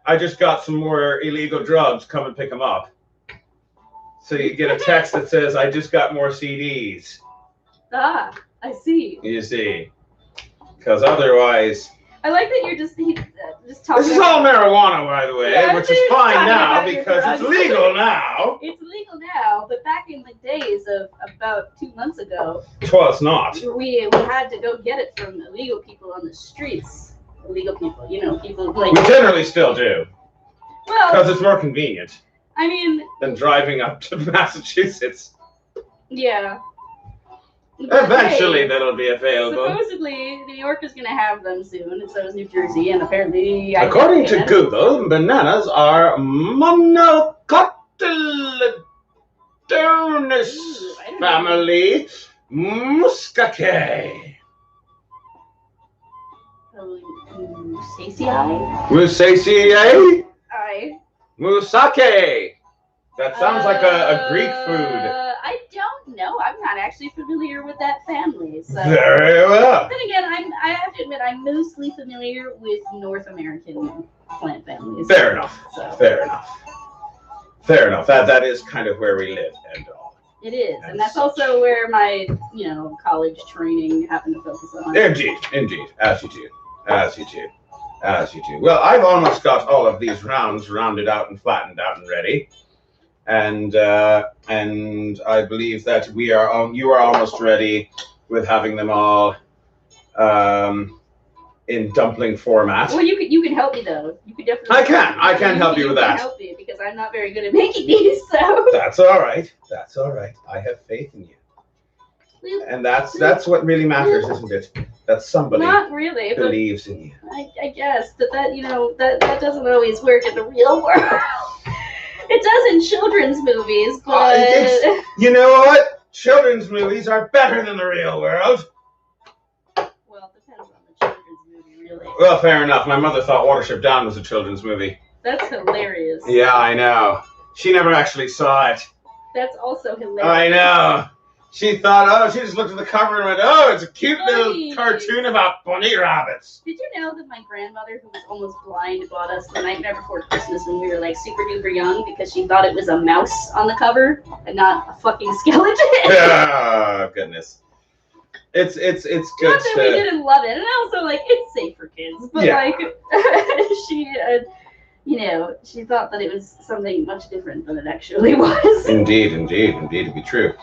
I just got some more illegal drugs, come and pick them up. So you get a text that says, I just got more CDs. Ah, I see. You see. Because otherwise... I like that you're just talking. This is all marijuana, by the way, yeah, which is fine now because it's legal now. It's legal now, but back in the days of about 2 months ago, well, it's not. We had to go get it from illegal people on the streets. Illegal people, people like. We generally still do. Well, because it's more convenient. I mean. Than driving up to Massachusetts. Yeah. But eventually that'll be available. Supposedly, New York is going to have them soon, and so is New Jersey, and apparently... According to Google, bananas are monocotyledonous family Muscaceae. Musaceae? Musake. That sounds like a Greek food. I don't know. I'm not actually familiar with that family. So. Very well. Then again, I have to admit, I'm mostly familiar with North American plant families. Fair enough. So. Fair enough. Fair enough. That is kind of where we live and all. It is, and that's also where my, college training happened to focus on. Indeed. As you do. Well, I've almost got all of these rounds rounded out and flattened out and ready. And I believe that you are almost ready with having them all in dumpling format. Well, you can help me though. You could definitely. I can help you with that. Help me because I'm not very good at making these. So. That's all right. I have faith in you. And that's what really matters, isn't it? That somebody not really believes in you. I guess that that doesn't always work in the real world. It does in children's movies, but... you know what? Children's movies are better than the real world. Well, it depends on the children's movie, really. Well, fair enough. My mother thought Watership Down was a children's movie. That's hilarious. Yeah, I know. She never actually saw it. That's also hilarious. I know. She thought, she just looked at the cover and went, it's a cute little cartoon about bunny rabbits. Did you know that my grandmother, who was almost blind, bought us The Nightmare Before Christmas when we were like super duper young because she thought it was a mouse on the cover and not a fucking skeleton? Oh, goodness. It's good not that we didn't love it, and also it's safe for kids, but she thought that it was something much different than it actually was. Indeed, to be true.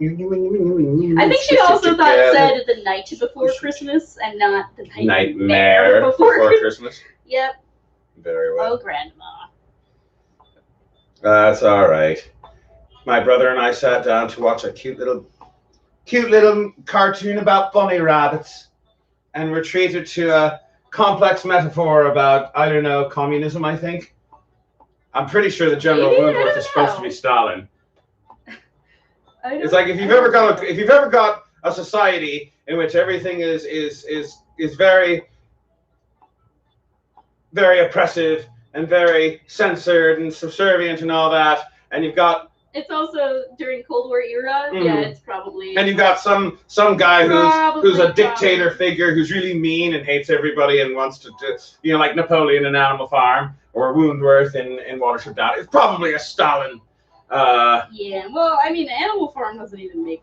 I think she also thought it said The Night Before Christmas and not The Nightmare Before Christmas. Yep. Very well. Oh, Grandma. That's all right. My brother and I sat down to watch a cute little cartoon about bunny rabbits, and we're treated to a complex metaphor about, I don't know, communism, I think. I'm pretty sure that General Woodworth is supposed to be Stalin. It's like if you've ever got a society in which everything is very, very oppressive and very censored and subservient and all that, and you've got. It's also during Cold War era. Mm-hmm. Yeah, it's probably. And you've got some guy who's a dictator figure who's really mean and hates everybody and wants to like Napoleon in Animal Farm or Woundworth in Watership Down. It's probably a Stalin. Yeah, well, I mean, Animal Farm doesn't even make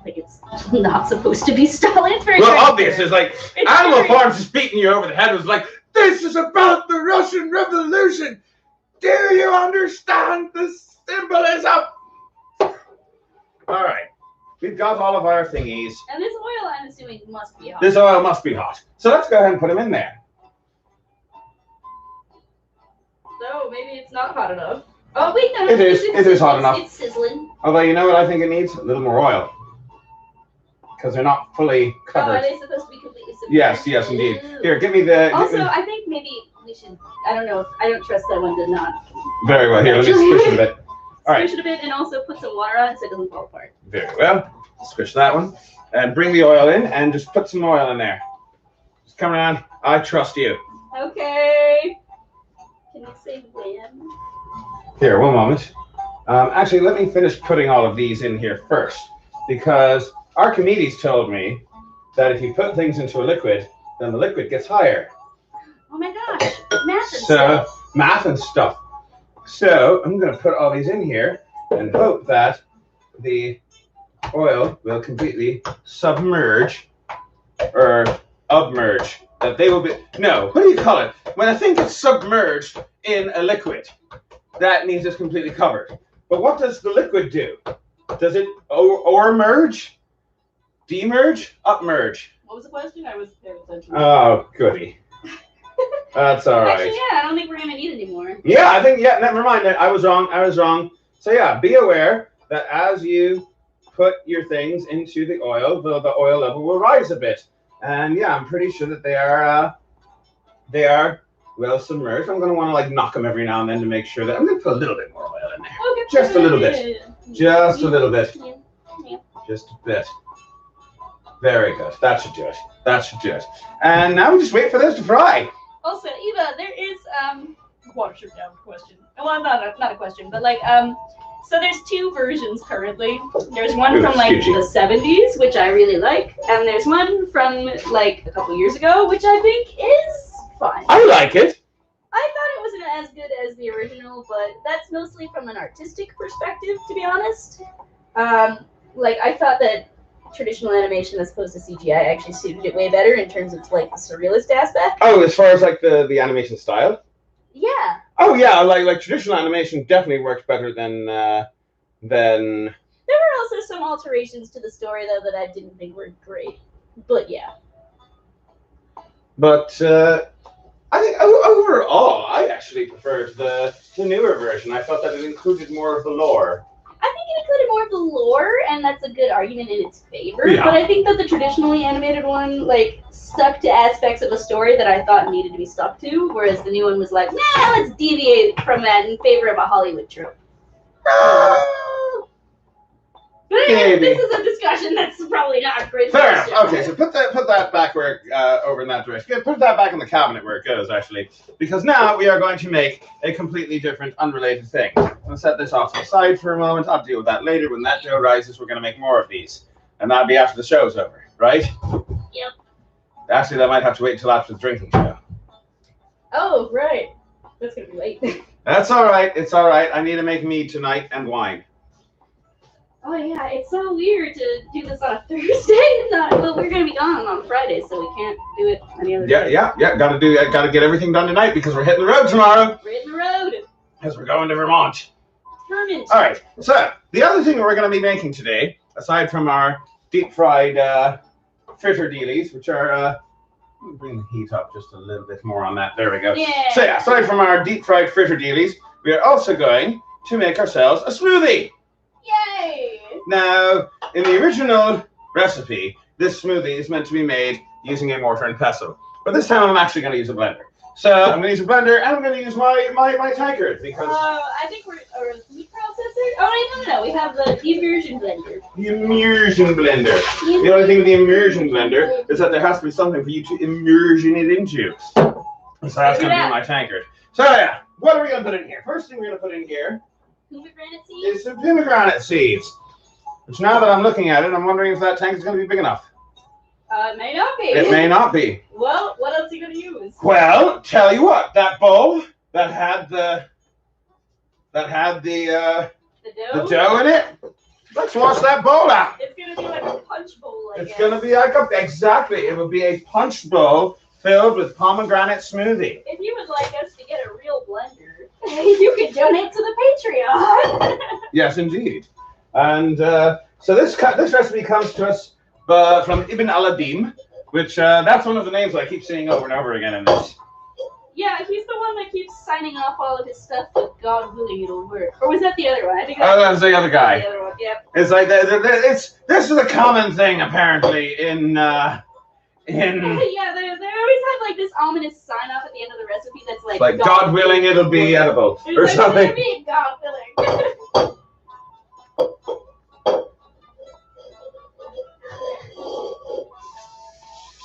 it's not supposed to be Stalin. It's very obvious. It's like Animal Farm's just beating you over the head. It was like, this is about the Russian Revolution. Do you understand the symbolism? All right, we've got all of our thingies. And this oil, I'm assuming, must be hot. This oil must be hot. So let's go ahead and put them in there. So maybe it's not hot enough. Oh, wait, no. It is hot enough. It's sizzling. Although, you know what I think it needs? A little more oil. Because they're not fully covered. Oh, are they supposed to be completely submerged? Yes, indeed. Here, give me the... Also, I think maybe we should... I don't know. I don't trust that one to not... Very well. Here, let me squish it a bit. All right. Squish it a bit and also put some water on it so it doesn't fall apart. Very well. Squish that one. And bring the oil in and just put some oil in there. Just come around. I trust you. Okay. Can you say when? Here, one moment. Actually, let me finish putting all of these in here first, because Archimedes told me that if you put things into a liquid, then the liquid gets higher. Oh my gosh, math and stuff. Math and stuff. So I'm going to put all these in here and hope that the oil will completely submerge or submerge. That they will be, no, what do you call it? When I think it's submerged in a liquid, that means it's completely covered. But what does the liquid do? Does it or merge? Demerge? Upmerge? What was the question? I was paying attention. Oh, goody. That's all right. Actually, yeah, I don't think we're going to need it anymore. Yeah, I think, yeah, never mind. I was wrong. So yeah, be aware that as you put your things into the oil, the oil level will rise a bit. And yeah, I'm pretty sure that they are well submerged. I'm going to want to like knock them every now and then to make sure that I'm going to put a little bit more oil in there. Okay, just a little bit. Just a little bit. Yeah. Just a bit. Very good. That should do it. That should do it. And now we just wait for this to fry. Also, Eva, there is watership down question. Well, not a question, but like so there's two versions currently. There's one from like the 70s, which I really like, and there's one from like a couple years ago, which I think is fun. I like it. I thought it wasn't as good as the original, but that's mostly from an artistic perspective, to be honest. Like I thought that traditional animation as opposed to CGI actually suited it way better in terms of like the surrealist aspect. Oh, as far as like the animation style? Yeah. Oh yeah, like traditional animation definitely works better than There were also some alterations to the story though that I didn't think were great. But yeah. But I think overall I actually preferred the newer version. I thought that it included more of the lore. I think it included more of the lore, and that's a good argument in its favor. Yeah. But I think that the traditionally animated one, like, stuck to aspects of the story that I thought needed to be stuck to, whereas the new one was like, nah, let's deviate from that in favor of a Hollywood trope. But anyway, this is a discussion that's probably not great. Fair enough. Okay, so put that back where over in that direction. Yeah, put that back in the cabinet where it goes, actually, because now we are going to make a completely different, unrelated thing. I'm gonna set this off to the side for a moment. I'll deal with that later. When that dough rises, we're gonna make more of these, and that'll be after the show's over, right? Yep. Actually, that might have to wait until after the drinking show. Oh, right. That's gonna be late. That's all right. It's all right. I need to make mead tonight and wine. Oh yeah, it's so weird to do this on a Thursday. Well, we're gonna be gone on Friday, so we can't do it any other day. Yeah. Gotta get everything done tonight because we're hitting the road tomorrow. We're hitting the road. Because we're going to Vermont. Vermont. All right. So the other thing we're going to be making today, aside from our deep fried fritter dealies, which are bring the heat up just a little bit more on that. There we go. Yeah. So yeah, aside from our deep fried fritter dealies, we are also going to make ourselves a smoothie. Yay! Now, in the original recipe, this smoothie is meant to be made using a mortar and pestle. But this time I'm actually going to use a blender. So I'm going to use a blender and I'm going to use my tankard because... I think we're... Or food processor? Oh, no. We have the immersion blender. The immersion blender. The only thing with the immersion blender is that there has to be something for you to immersion it into. So that's going to be my tankard. So yeah, what are we going to put in here? First thing we're going to put in here pomegranate seeds? is some pomegranate seeds. Which now that I'm looking at it, I'm wondering if that tank is going to be big enough. It may not be. It may not be. Well, what else are you going to use? Well, tell you what, that bowl that had the dough in it, let's wash that bowl out. It's going to be like a punch bowl, I guess. It's going to be like exactly, it would be a punch bowl filled with pomegranate smoothie. If you would like us to get a real blender, you could donate to the Patreon. Yes, indeed. And so this recipe comes to us from Ibn al-Adim, which that's one of the names I keep seeing over and over again in this. Yeah, he's the one that keeps signing off all of his stuff with God willing it'll work. Or was that the other one? I think that's the other guy. The other one. Yep. It's like this is a common thing apparently in yeah, they always have like this ominous sign off at the end of the recipe that's like God willing it'll be edible or like, something. It'll be God willing.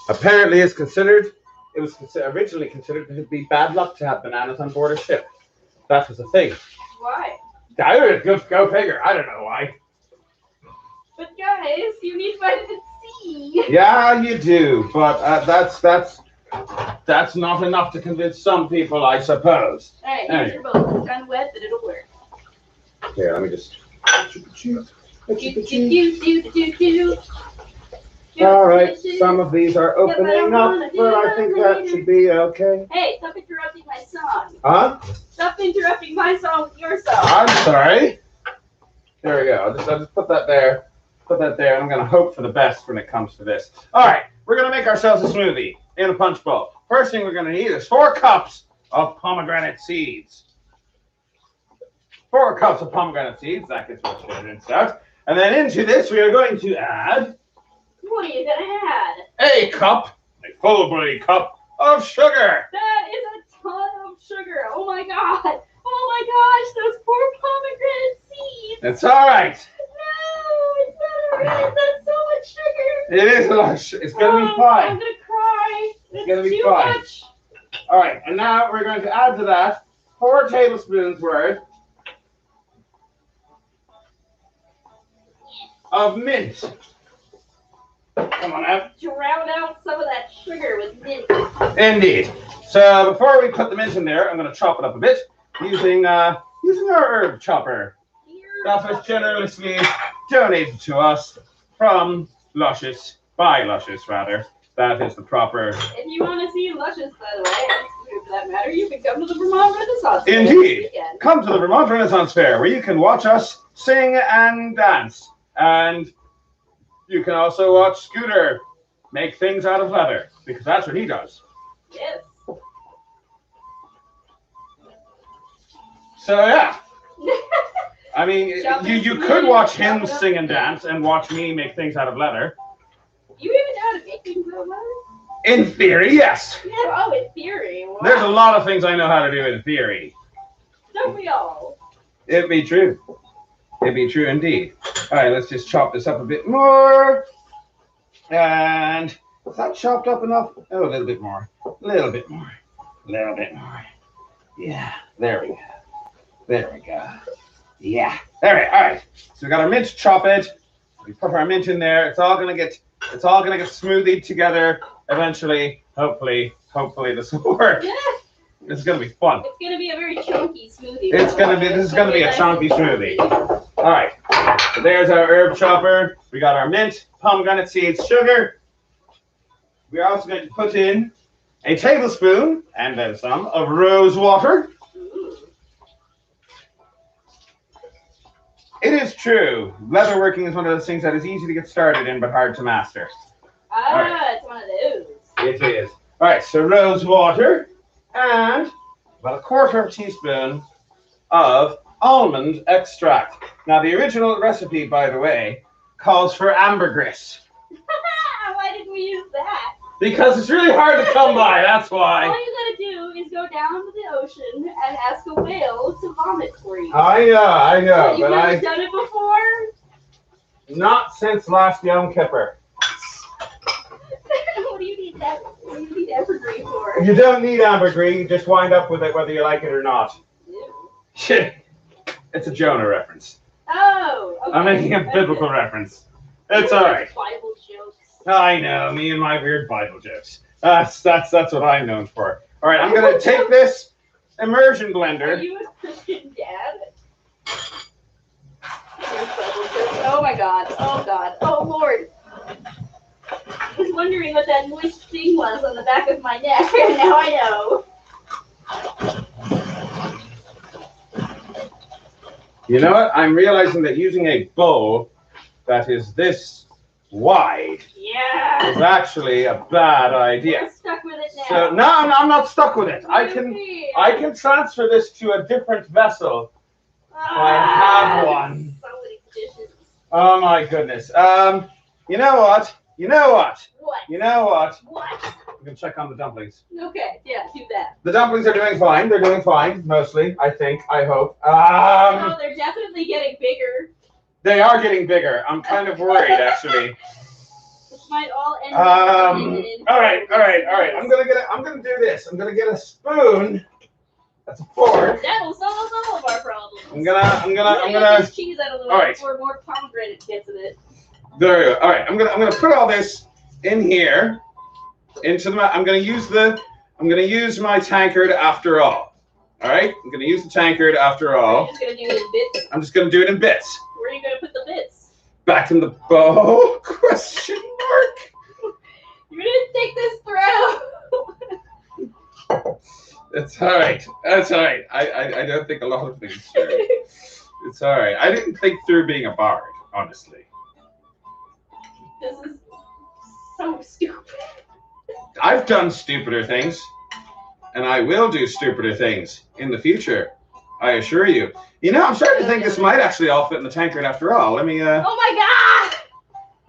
Apparently, it was originally considered to be bad luck to have bananas on board a ship. That was a thing. Why? Go figure. I don't know why. But guys, you need vitamin C. Yeah, you do. But that's That's not enough to convince some people, I suppose. All right, here's your bowl. It's kind of wet, but it'll work. Here, let me just. All right, some of these are opening up, but I think that should be okay. Hey, stop interrupting my song. Huh? Stop interrupting my song with your song. I'm sorry. There we go. I'll just put that there. Put that there. I'm going to hope for the best when it comes to this. All right, we're going to make ourselves a smoothie in a punch bowl. First thing we're going to need is 4 cups of pomegranate seeds. 4 cups of pomegranate seeds. That gets what's good and stuff. And then into this, we are going to add. What are you going to add? A full bloody cup of sugar. That is a ton of sugar. Oh my god. Oh my gosh, those poor pomegranate seeds. It's all right. No, it's not all right. That's so much sugar. It is a lot of sugar. It's going to be fine. I'm going to cry. It's going to be too fine. Much. All right, and now we're going to add to that 4 tablespoons worth of mint. Come on out. Drown out some of that sugar with mint. Indeed. So before we put the mint in there, I'm going to chop it up a bit using our herb chopper. That was generously donated to us from Luscious, by Luscious rather. That is the proper. If you want to see Luscious, by the way, for that matter, you can come to the Vermont Renaissance Fair. Indeed. Come to the Vermont Renaissance Fair where you can watch us sing and dance. And you can also watch Scooter make things out of leather, because that's what he does. Yes. So, yeah. I mean, you could watch him sing and dance and watch me make things out of leather. You even know how to make things out of leather? In theory, yes. Yeah, oh, in theory. Wow. There's a lot of things I know how to do in theory. Don't we all? It'd be true. It'd be true indeed. All right, let's just chop this up a bit more. And is that chopped up enough? Oh, a little bit more. A little bit more. A little bit more. Yeah, there we go. There we go. Yeah. All right, all right. So we got our mint, chop it. We put our mint in there. It's all gonna get smoothied together eventually. Hopefully this will work. Yeah. It's gonna be fun. It's gonna be a very chunky smoothie. This is gonna be a chunky smoothie. All right. So there's our herb chopper. We got our mint, pomegranate seeds, sugar. We're also going to put in a tablespoon and then some of rose water. It is true. Leatherworking is one of those things that is easy to get started in but hard to master. Right. It's one of those. It is. All right, so rose water and about 1/4 teaspoon of almond extract. Now, the original recipe, by the way, calls for ambergris. Why didn't we use that? Because it's really hard to come by, that's why. All you gotta do is go down to the ocean and ask a whale to vomit for you. I know, You've never done it before? Not since last Yom Kippur. What do you need that? What do you need ambergris for? You don't need ambergris, you just wind up with it whether you like it or not. Shit. It's a Jonah reference. Oh, okay. I'm making a biblical reference. It's all right. Bible jokes. I know, me and my weird Bible jokes. That's what I'm known for. All right, I'm gonna take this immersion blender. Are you a Christian dad? Oh my God! Oh God! Oh Lord! I was wondering what that moist thing was on the back of my neck, and now I know. You know what? I'm realizing that using a bowl that is this wide is actually a bad idea. You're stuck with it now. So no, I'm not stuck with it. I can transfer this to a different vessel. I have one. So many dishes. Oh my goodness. You know what? What? You know what? What? We can check on the dumplings. Okay, yeah, do that. The dumplings are doing fine. They're doing fine, mostly, I think, I hope. Oh, they're definitely getting bigger. They are getting bigger. I'm kind of worried, actually. This might all end all right. I'm gonna do this. I'm gonna get a spoon. That's a fork. That'll solve all of our problems. I'm gonna get this cheese out of the way all right. before more pomegranate gets in it. There we go. All right, I'm gonna put all this in here. Into the. I'm going to use my tankard after all. All right. I'm going to use the tankard after all. You're just going to do it in bits. I'm just going to do it in bits. Where are you going to put the bits? Back in the bowl? Question mark. You're going to take this through. It's all right. That's all right. I don't think a lot of things through. It's all right. I didn't think through being a bard, honestly. This is so stupid. I've done stupider things, and I will do stupider things in the future. I assure you. You know, I'm starting to think this might actually all fit in the tankard after all. Let me. Oh my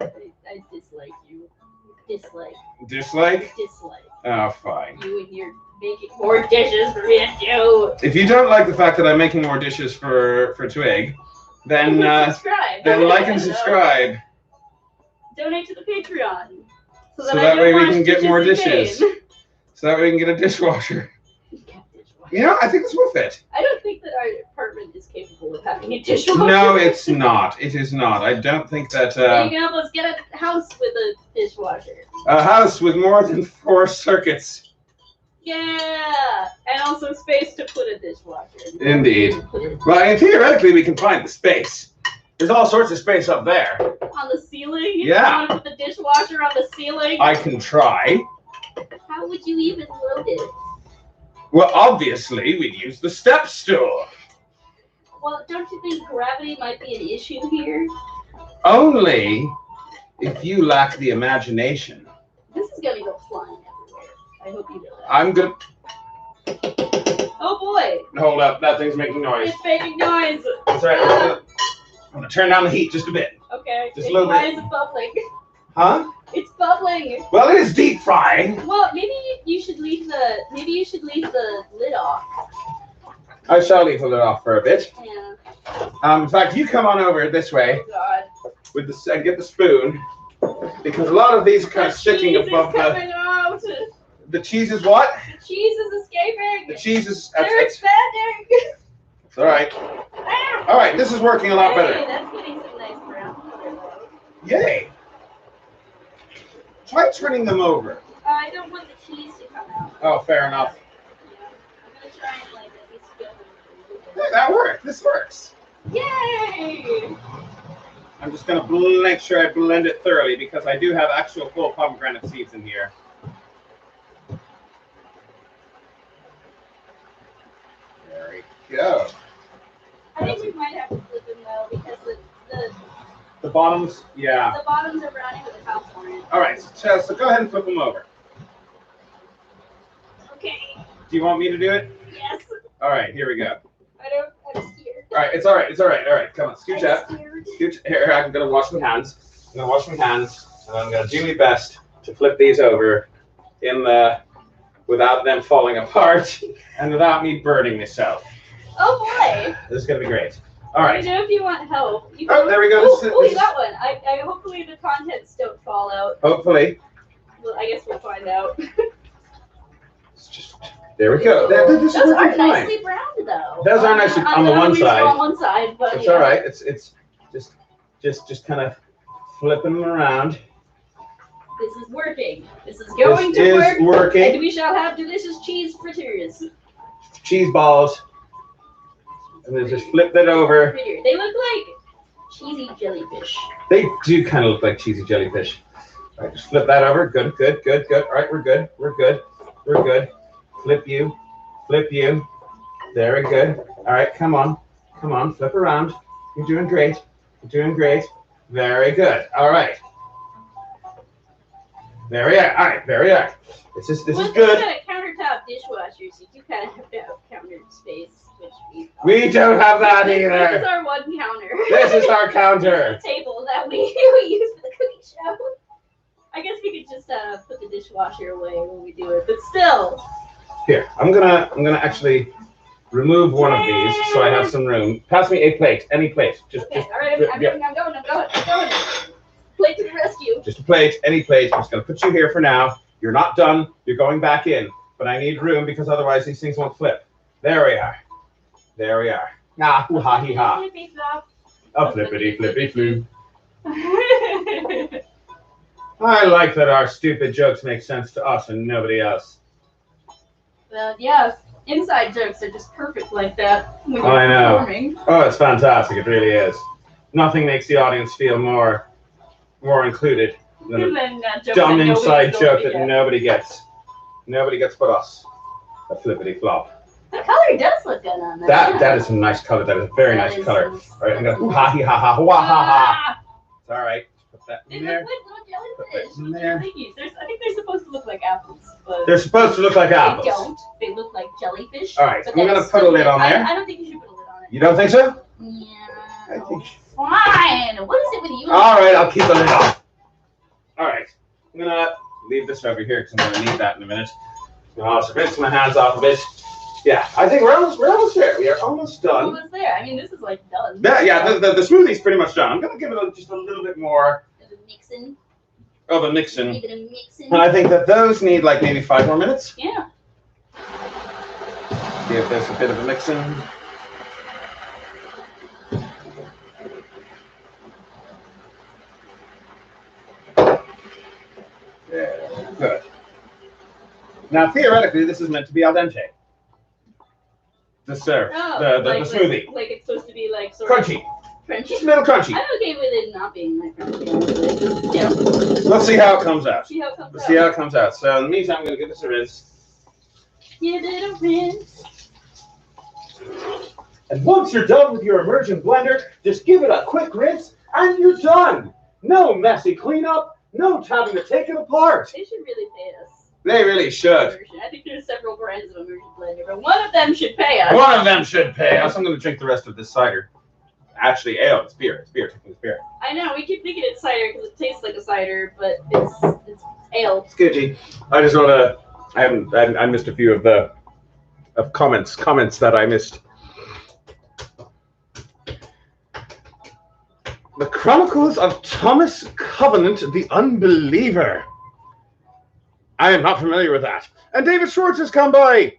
god! I dislike you. Dislike. Dislike? Dislike. Oh, fine. You and your making more dishes for me to do. If you don't like the fact that I'm making more dishes for Twig, then subscribe. Then like and subscribe. Donate to the Patreon. So that way we can get more dishes. So that way we can get a dishwasher. You know, I think this will fit. I don't think that our apartment is capable of having a dishwasher. No, it's not. It is not. I don't think that. You can help us get a house with a dishwasher. A house with more than 4 circuits. Yeah, and also space to put a dishwasher. Indeed. Well, and theoretically, we can find the space. There's all sorts of space up there. On the ceiling? Yeah. You want to put the dishwasher on the ceiling? I can try. How would you even load it? Well, obviously, we'd use the step stool. Well, don't you think gravity might be an issue here? Only if you lack the imagination. This is going to go flying everywhere. I hope you know that. I'm gonna. Oh boy! Hold up, that thing's making noise. It's making noise! That's right. I'm gonna turn down the heat just a bit. Okay. Just a little Why bit. is it bubbling? Huh? It's bubbling. Well, it is deep frying. Well, maybe you should leave the lid off. I shall leave the lid off for a bit. Yeah. In fact, you come on over this way Oh God. with the and get the spoon, because a lot of these are kind of sticking above coming out. the cheese is what? The cheese is escaping. The cheese is. They're expanding. It's all right. All right, this is working a lot Hey, better. that's getting some nice brown color though. Yay! Try turning them over. I don't want the cheese to come out. Oh, fair enough. Yeah. I'm gonna try and like at least get them. Hey, that worked. This works. Yay! I'm just gonna make sure I blend it thoroughly because I do have actual full pomegranate seeds in here. There we go. I think we might have to flip them though because The bottoms, yeah. the bottoms are brownie with the tops on it. All right, so go ahead and flip them over. Okay. Do you want me to do it? Yes. All right, here we go. I'm scared. All right, it's all right. It's all right. All right, come on, scooch up. I'm scared. Scooch here. I'm gonna wash my hands. I'm gonna wash my hands, and I'm gonna do my best to flip these over in the without them falling apart and without me burning myself. Oh boy. This is gonna be great. All right. You know, if you want help. You Oh, there we go. Oh, you got one. I hopefully the contents don't fall out. Hopefully. Well, I guess we'll find out. It's just there we go. This is Those are working fine. nicely browned though. Those are nicely on the one side. On one side, but It's all right. It's just kind of flipping them around. This is working. This is going to work. This is working. And we shall have delicious cheese fritters. Cheese balls. And then just flip that over. They look like cheesy jellyfish. They do kind of look like cheesy jellyfish. All right, just flip that over. Good, good, good, good. All right, we're good. We're good. We're good. Flip you. Flip you. Very good. All right, come on. Come on. Flip around. You're doing great. You're doing great. Very good. All right. There we are. All right, there we are. This is good. Kind of countertop dishwashers, you do kind of have to have counter space, which we don't have that either. This is our one counter. This is our counter. This is the table that we use for the cooking show. I guess we could just put the dishwasher away when we do it, but still. Here, I'm gonna actually remove one of these so I have some room. Pass me a plate, any plate. Just all right, I'm going. Plate to the rescue. Just a plate, any plate. I'm just gonna put you here for now. You're not done. You're going back in, but I need room because otherwise these things won't flip. There we are. There we are. Ah, hoo ha hee ha. Flippy flop. A flippity flippy floo. I like that our stupid jokes make sense to us and nobody else. Well, yeah, inside jokes are just perfect like that when you're I know. performing. Oh, it's fantastic. It really is. Nothing makes the audience feel more included than a dumb inside joke that nobody gets. Nobody gets but us. A flippity flop. The color does look good on that. That is a nice color. That is a very nice color. All right, I'm gonna ha ha ha ha. It's all right. Put that in there. Put that in there. I think they're supposed to look like apples, but they're supposed to look like apples. They don't. They look like jellyfish. All right, I'm gonna put a lid on there. I don't think you should put a lid on it. You don't think so? Yeah. I think. Fine. What is it with you? All right, I'll keep the lid on. All right, I'm gonna leave this over here because I'm gonna need that in a minute. I'll also rinse my hands off a bit. Yeah, I think we're almost there. We are almost done. Almost there. I mean, this is like done. Yeah. The smoothie's pretty much done. I'm gonna give it just a little bit more of a mixin. Give it a mixin. And I think that those need like maybe 5 more minutes. Yeah. Give this a bit of a mixin. Yeah, good. Now, theoretically, this is meant to be al dente. The serve, the smoothie. Like it's supposed to be like sort crunchy. Crunchy. Just a little crunchy. I'm okay with it not being like crunchy. Yeah. Let's see how it comes out. See how it comes Let's see how it comes out. So in the meantime, I'm going to give this a rinse. Give it a rinse. And once you're done with your immersion blender, just give it a quick rinse, and you're done. No messy cleanup. No having to take it apart. They should really pay us. They really should. I think there's several brands of immersion blender, but one of them should pay us. One of them should pay us. I'm going to drink the rest of this cider. Actually, ale. It's beer. It's beer. It's beer. I know. We keep thinking it's cider because it tastes like a cider, but it's ale. It's Gucci. I just want to. I missed a few of comments that I missed. The Chronicles of Thomas Covenant, the Unbeliever. I am not familiar with that. And David Schwartz has come by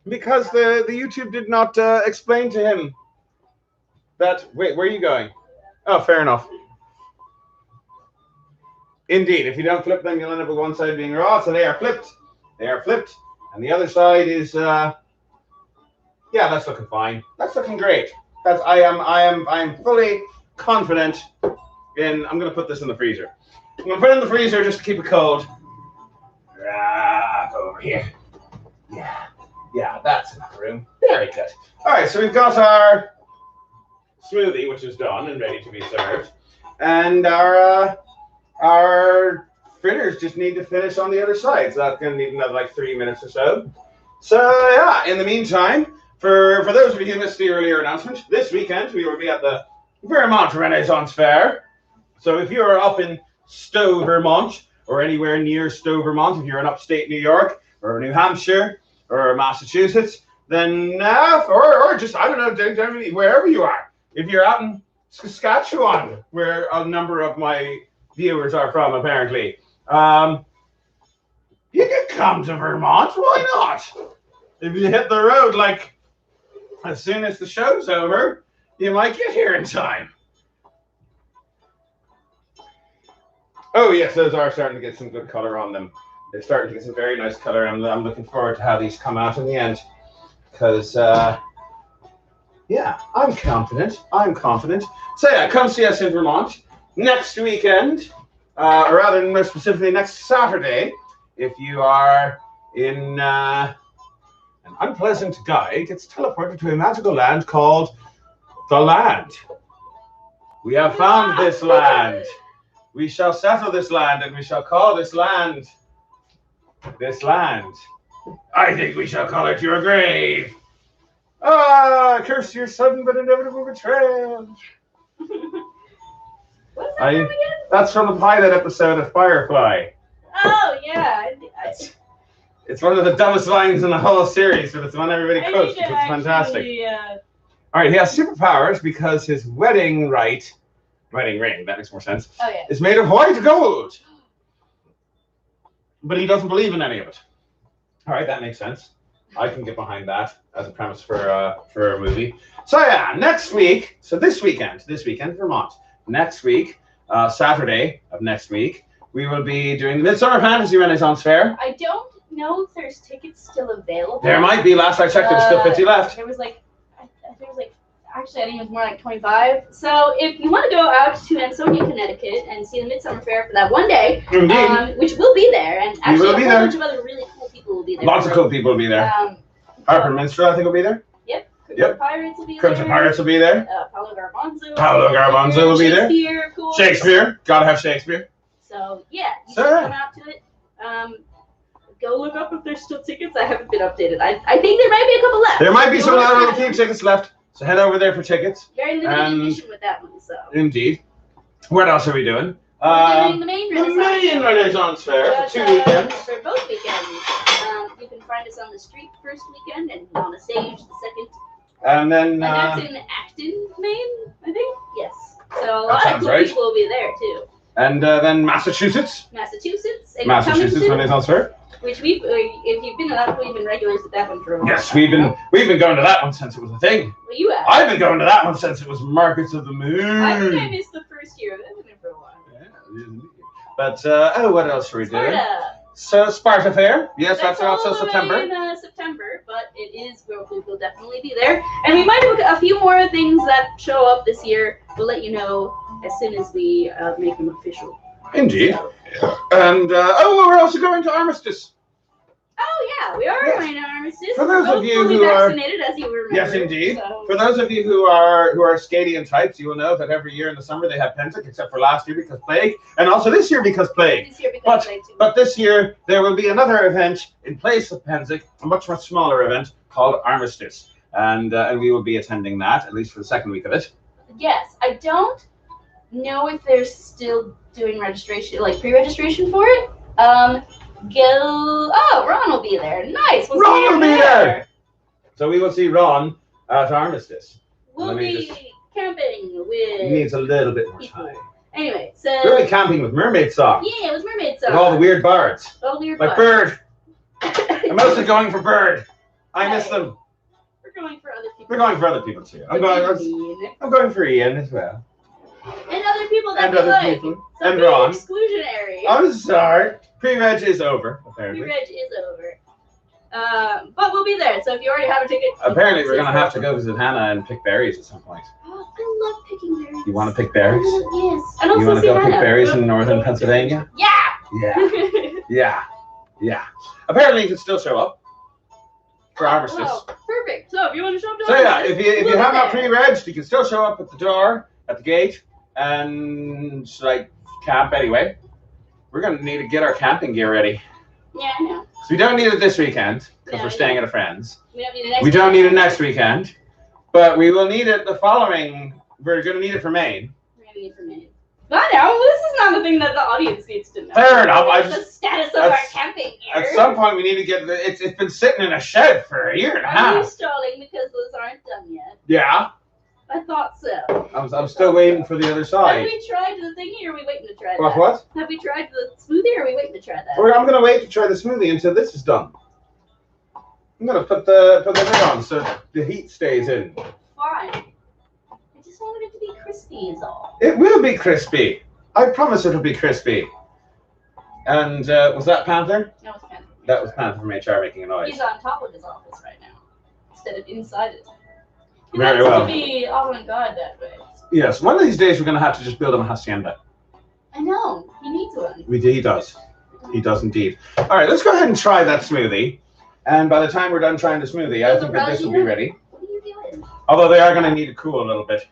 because the YouTube did not explain to him that. Wait, where are you going? Oh, fair enough. Indeed, if you don't flip them, you'll end up with one side being raw. So they are flipped. They are flipped, and the other side is. Yeah, that's looking fine. That's looking great. I am fully confident in. I'm going to put this in the freezer. I'm going to put it in the freezer just to keep it cold. Over here. Yeah, that's enough room. Very good. All right, so we've got our smoothie, which is done and ready to be served, and our fritters just need to finish on the other side. So that's going to need another like 3 minutes or so. So yeah, in the meantime, for those of you who missed the earlier announcement, this weekend we will be at the Vermont Renaissance Fair. So if you're up in Stowe, Vermont, or anywhere near Stowe, Vermont, if you're in upstate New York, or New Hampshire, or Massachusetts, then, or just, I don't know, wherever you are. If you're out in Saskatchewan, where a number of my viewers are from, apparently, you can come to Vermont, why not? If you hit the road, like, as soon as the show's over, you might get here in time. Oh, yes, those are starting to get some good color on them. They're starting to get some very nice color. I'm looking forward to how these come out in the end. Because, yeah, I'm confident. So, yeah, come see us in Vermont next weekend, or rather, more specifically, next Saturday. If you are in an unpleasant guy gets teleported to a magical land called the Land. We have found this land. We shall settle this land, and we shall call this land. I think we shall call it your grave. Curse your sudden but inevitable betrayal. What's that from again? That's from the pilot episode of Firefly. Oh, yeah. It's one of the dumbest lines in the whole series, but it's one everybody quotes, which is fantastic. All right, he has superpowers because his wedding ring, that makes more sense, is made of white gold. But he doesn't believe in any of it. All right, that makes sense. I can get behind that as a premise for a movie. So yeah, next week, so this weekend, Vermont. Next week, Saturday of next week, we will be doing the Midsummer Fantasy Renaissance Fair. I don't know if there's tickets still available. There might be. Last I checked, there was still 50 left. There was like, actually, I think it was more like 25. So if you want to go out to Ansonia, Connecticut, and see the Midsummer Fair for that one day, which will be there, and actually a whole bunch of other really cool people will be there. Lots of cool people will be there. Harper Minstrel, I think, will be there. Yep. Crimson Pirates will be there. Crimson Pirates will be there. Paolo Garbanzo. Paolo Garbanzo will be there. Shakespeare, of course. Shakespeare. Gotta have Shakespeare. So, yeah, you should come out to it. Go look up if there's still tickets. I haven't been updated. I think there might be a couple left. There might be some few tickets left. So head over there for tickets. Very limited edition with that one. So. Indeed. What else are we doing? We're doing the main Renaissance Fair for 2 weekends. For both weekends. You can find us on the street the first weekend and on the stage the second. And then and that's in Acton, Maine, I think. Yes. So a lot of cool people will be there too. And then Massachusetts. And Renaissance Fair. Which if you've been to that, we've been regulars at that one for a while. Yes, we've been going to that one since it was a thing. Well, you have. I've been going to that one since it was Markets of the Moon. I think I missed the first year of it. I've been there for a while. Yeah, but what else are we doing? Sparta. So Sparta Fair. Yes, that's also September. In September, but it is. We'll definitely be there, and we might have a few more things that show up this year. We'll let you know as soon as we make them official. Indeed. So. And we're also going to Armistice. Oh yeah, we are going to Armistice. For those of you who are vaccinated, as you remember. Yes, indeed. So. For those of you who are Scadian types, you will know that every year in the summer they have Pensic, except for last year because plague, and also this year because plague. But this year there will be another event in place of Pensic, a much smaller event called Armistice, and we will be attending that at least for the second week of it. Yes, I don't know if they're still doing registration, like pre-registration for it. Ron will be there. Nice. Ron will be there. So we will see Ron at Armistice. We'll be camping with. He needs a little bit more time. Anyway, so. We'll be camping with Mermaid Song. Yeah, it was Mermaid Song. With all the weird bards. Like Bird. I'm mostly going for Bird. I miss them. We're going for other people. We're going for other people too. I'm going for Ian as well. And other people that we like. And Ron. Exclusionary. I'm sorry. Pre-reg is over, apparently. Pre-reg is over. But we'll be there, so if you already have a ticket... Apparently we're going to have to go visit Hannah and pick berries at some point. Oh, I love picking berries. You want to pick berries? Yes. You want to go pick berries in northern Pennsylvania? Yeah! Yeah. Apparently you can still show up for Armistice. Well, perfect. So if you want to show up to So yeah, if you have not pre-regged, you can still show up at the door, at the gate, and camp anyway. We're going to need to get our camping gear ready. Yeah, I know. So we don't need it this weekend, because we're staying at a friend's. We don't need it next We don't need it next weekend, but we will need it the following. We're going to need it for Maine. We're going to need it for Maine. But now, this is not the thing that the audience needs to know. Fair enough. The status of our camping gear. At some point, we need to get it's been sitting in a shed for a year and a half. Are you stalling because those aren't done yet? Yeah. I thought so. I'm still waiting for the other side. Have we tried the thingy, or are we waiting to try that? What? Have we tried the smoothie, or are we waiting to try that? I'm going to wait to try the smoothie until this is done. I'm going to put the lid on so the heat stays in. Fine. I just wanted it to be crispy is all. It will be crispy. I promise it'll be crispy. And was that Panther? That was Panther. That was Panther from HR making a noise. He's on top of his office right now, instead of inside it. Very well. To be avant-garde that way. Yes, one of these days we're going to have to just build him a hacienda. I know. He needs one. He does. He does indeed. All right, let's go ahead and try that smoothie. And by the time we're done trying the smoothie, I think that this will be ready. What are you doing? Although they are going to need to cool a little bit.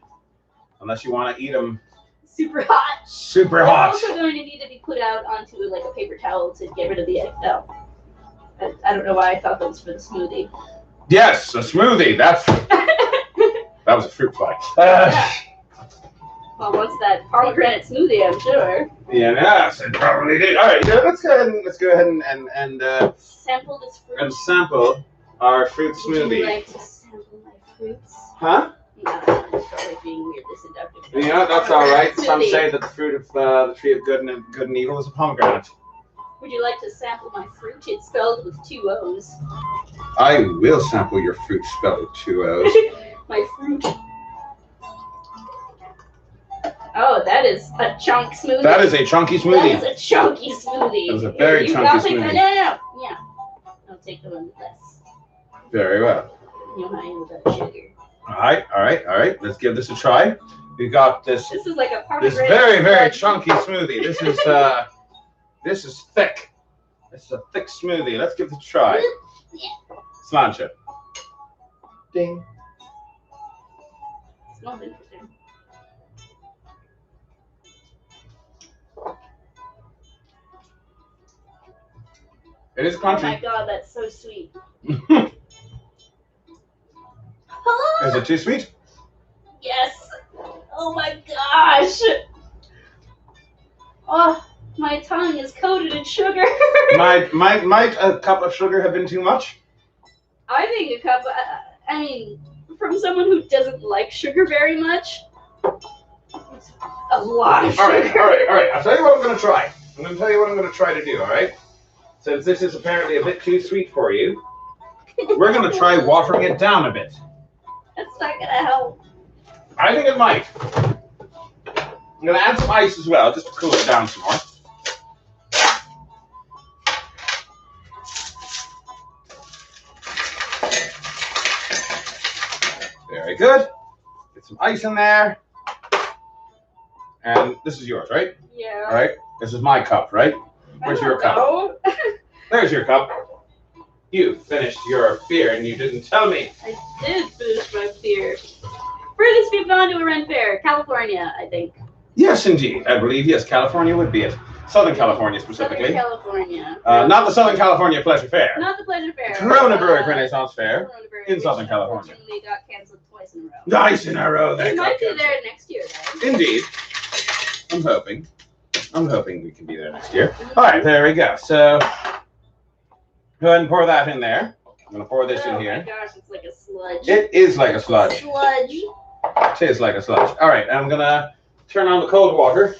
Unless you want to eat them super hot. Super hot. They're also going to need to be put out onto a paper towel to get rid of the no. I don't know why I thought that was for the smoothie. Yes, a smoothie. That was a fruit fly. Well, once that pomegranate smoothie, I'm sure. Yeah, yes, it probably did. All right, let's go ahead and sample this fruit. And sample our fruit smoothie. Would you like to sample my fruits? Huh? No, I just felt like being weirdly seductive. Yeah, that's all right. Some say that the fruit of the tree of good and evil is a pomegranate. Would you like to sample my fruit? It's spelled with 2 O's. I will sample your fruit spelled with 2 O's. My fruit. Oh, that is a chunk smoothie. That is a chunky smoothie. That is a chunky smoothie. That is a very chunky smoothie. No. Yeah. I'll take the one with less. Very well. You know how I am without sugar. All right. Let's give this a try. We got this. This is like a This very, very chunky smoothie. This is thick. This is a thick smoothie. Let's give this a try. Yeah. Sláinte. Ding. Smells interesting. It is Oh crunchy. my god, that's so sweet. Is it too sweet? Yes. Oh my gosh. Oh, my tongue is coated in sugar. Might a cup of sugar have been too much? I think a cup. I mean, from someone who doesn't like sugar very much, it's a lot of sugar. All right. I'll tell you what I'm going to try. I'm going to tell you what I'm going to try to do, all right? Since this is apparently a bit too sweet for you, we're going to try watering it down a bit. That's not going to help. I think it might. I'm going to add some ice as well, just to cool it down some more. Very good. Get some ice in there. And this is yours, right? Yeah. All right. This is my cup, right? Where's your cup? There's your cup. You finished your beer and you didn't tell me. I did finish my beer. Furthest we've gone to a Ren Fair, California, I think. Yes, indeed. I believe, yes, California would be it. Southern California, specifically. Southern California. Not the Southern California Pleasure Fair. Not the Pleasure Fair. Corona Brewing Renaissance Fair Corona Brewing, in Southern California. Unfortunately got canceled twice in a row. Nice in a row. We might be there next year, though. Indeed. I'm hoping we can be there next year. All right, there we go. So, go ahead and pour that in there. I'm going to pour this in here. Oh my gosh, it's like a sludge. It is like a sludge. Sludge. It is like a sludge. All right, I'm going to turn on the cold water.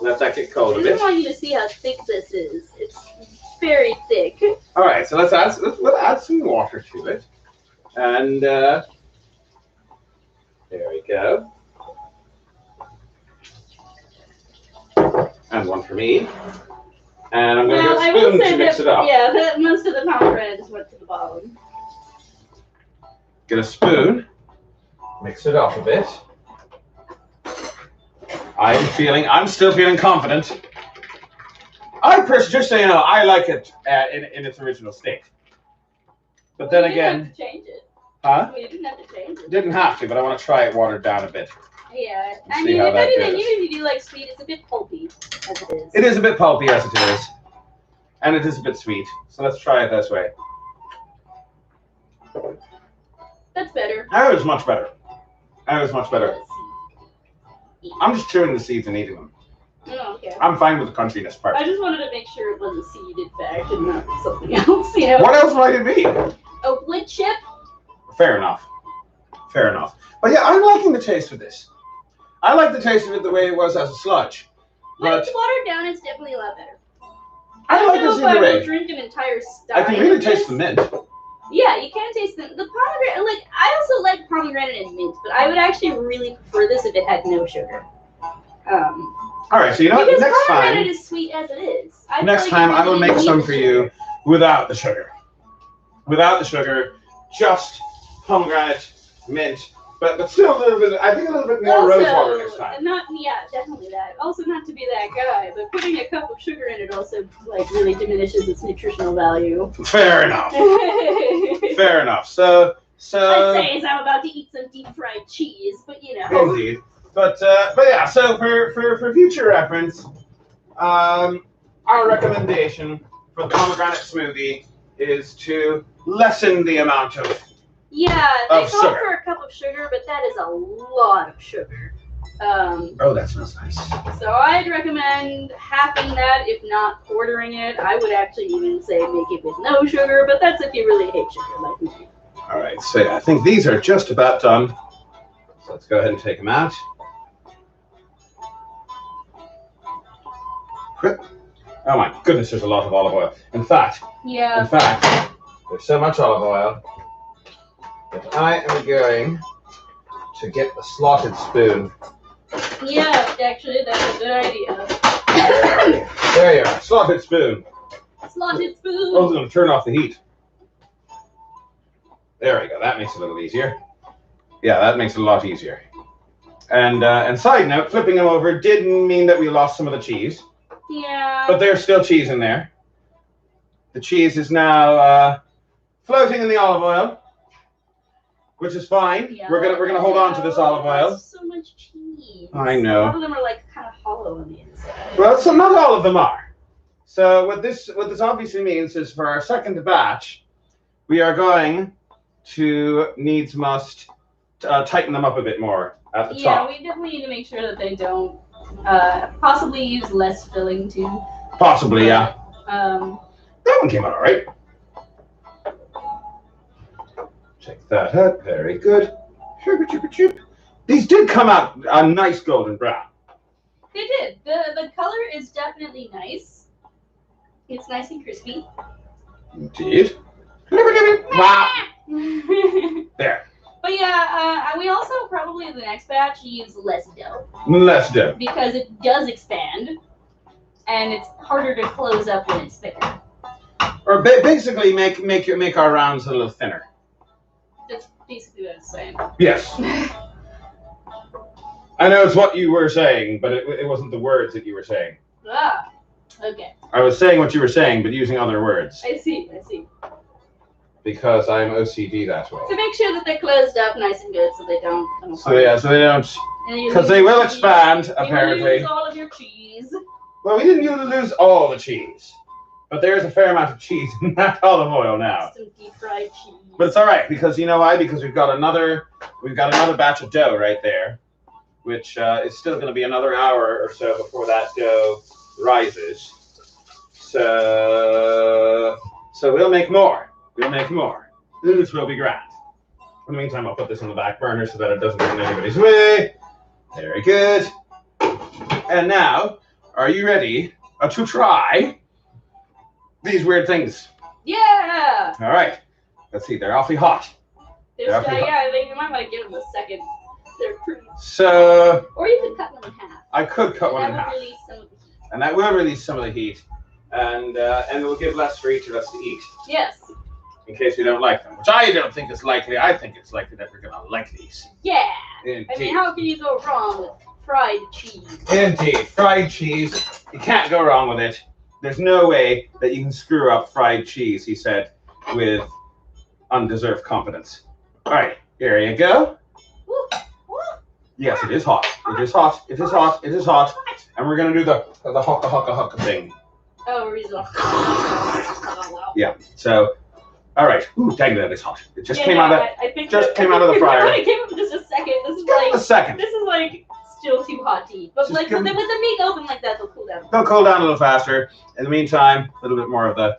Let that get cold a I bit. just want you to see how thick this is. It's very thick. All right, so let's add some water to it. And there we go. And one for me. And I'm going to get a spoon to mix it up. Yeah, most of the pomegranates went to the bottom. Get a spoon. Mix it up a bit. I'm still feeling confident. Just so you know, I like it in its original state. But then again, didn't have to change it. Huh? We didn't have to change it. Didn't have to, but I want to try it watered down a bit. Yeah, I mean, if anything, even if you do like sweet, it's a bit pulpy as it is. It is a bit pulpy as it is, and it is a bit sweet. So let's try it this way. That's better. That was much better. I'm just chewing the seeds and eating them. Oh, okay. I'm fine with the crunchiness part. I just wanted to make sure it was a seed, in fact, and not something else, you know? What else might it be? A wood chip? Fair enough. But yeah, I'm liking the taste of this. I like the taste of it the way it was as a sludge. When But it's watered down, it's definitely a lot better. I like this either I way. would drink an entire stein. I can really taste the mint. Yeah, you can taste the pomegranate. Like, I also like pomegranate and mint, but I would actually really prefer this if it had no sugar. All right, so you know what? Because Next pomegranate time, is sweet as it is. I will make some for you without the sugar. Without the sugar, just pomegranate, mint, but still a little bit. I think a little bit more rose water next time. Definitely that. Also, not to be that guy, but putting a cup of sugar in it also like really diminishes its nutritional value. Fair enough. Fair enough. So. I'd say as I'm about to eat some deep fried cheese, but you know. Indeed. But yeah. So for future reference, our recommendation for the pomegranate smoothie is to lessen the amount of. Yeah, they call sugar. for a cup of sugar, but that is a lot of sugar. Oh, that smells nice. So I'd recommend halving that, if not quartering it. I would actually even say make it with no sugar, but that's if you really hate sugar like me. All right, so yeah, I think these are just about done. So let's go ahead and take them out. Oh my goodness, there's a lot of olive oil. In fact, there's so much olive oil that I am going to get a slotted spoon Yeah, actually, that's a good idea. There you are. Slotted spoon. Slotted spoon. I was going to turn off the heat. There we go. That makes it a little easier. Yeah, that makes it a lot easier. And side note, flipping them over didn't mean that we lost some of the cheese. Yeah. But there's still cheese in there. The cheese is now floating in the olive oil, which is fine. Yeah, We're gonna hold on to this olive oil. So much cheese. I know. A lot of them are like kind of hollow on the inside. Well, so not all of them are. So what this obviously means is for our second batch, we are going to must tighten them up a bit more at the top. Yeah, we definitely need to make sure that they don't possibly use less filling too. Possibly, yeah. That one came out all right. Check that out. Very good. These did come out a nice golden brown. They did. The color is definitely nice. It's nice and crispy. Indeed. Wow. There. But yeah, we also probably in the next batch use less dough. Less dough. Because it does expand, and it's harder to close up when it's thicker. Or basically make our rounds a little thinner. That's basically what it's saying. Yes. I know it's what you were saying, but it wasn't the words that you were saying. Ah, okay. I was saying what you were saying, but using other words. I see. Because I'm OCD that way. So make sure that they're closed up nice and good so they don't. So they don't. Because they will expand, apparently. You lose all of your cheese. Well, we didn't lose all the cheese. But there is a fair amount of cheese in that olive oil now. Some deep fried cheese. But it's all right because you know why? Because we've got another batch of dough right there, which is still going to be another hour or so before that dough rises. So we'll make more. This will be grand. In the meantime, I'll put this on the back burner so that it doesn't get in anybody's way. Very good. And now, are you ready to try these weird things? Yeah! All right. Let's see. They're awfully hot. Yeah, I think you might want to give them a second. They're pretty. So. Or you could cut them in half. I could cut one in half. Release some of the heat. And that will release some of the heat. And it will give less for each of us to eat. Yes. In case we don't like them, which I don't think is likely. I think it's likely that we're gonna like these. Yeah. Indeed. I mean, how can you go wrong with fried cheese? Indeed, fried cheese. You can't go wrong with it. There's no way that you can screw up fried cheese, he said, with undeserved confidence. All right, here you go. Yes, it is hot. It is hot. It is hot. It is hot. And we're gonna do the hocka thing. Oh, we're using. Yeah. So. All right. Ooh, dang, that is hot. It just came out of came out of the fryer. It came up in just a second. This is like still too hot to eat. But just like with the meat open like that, they'll cool down. They'll cool down a little faster. In the meantime, a little bit more of the.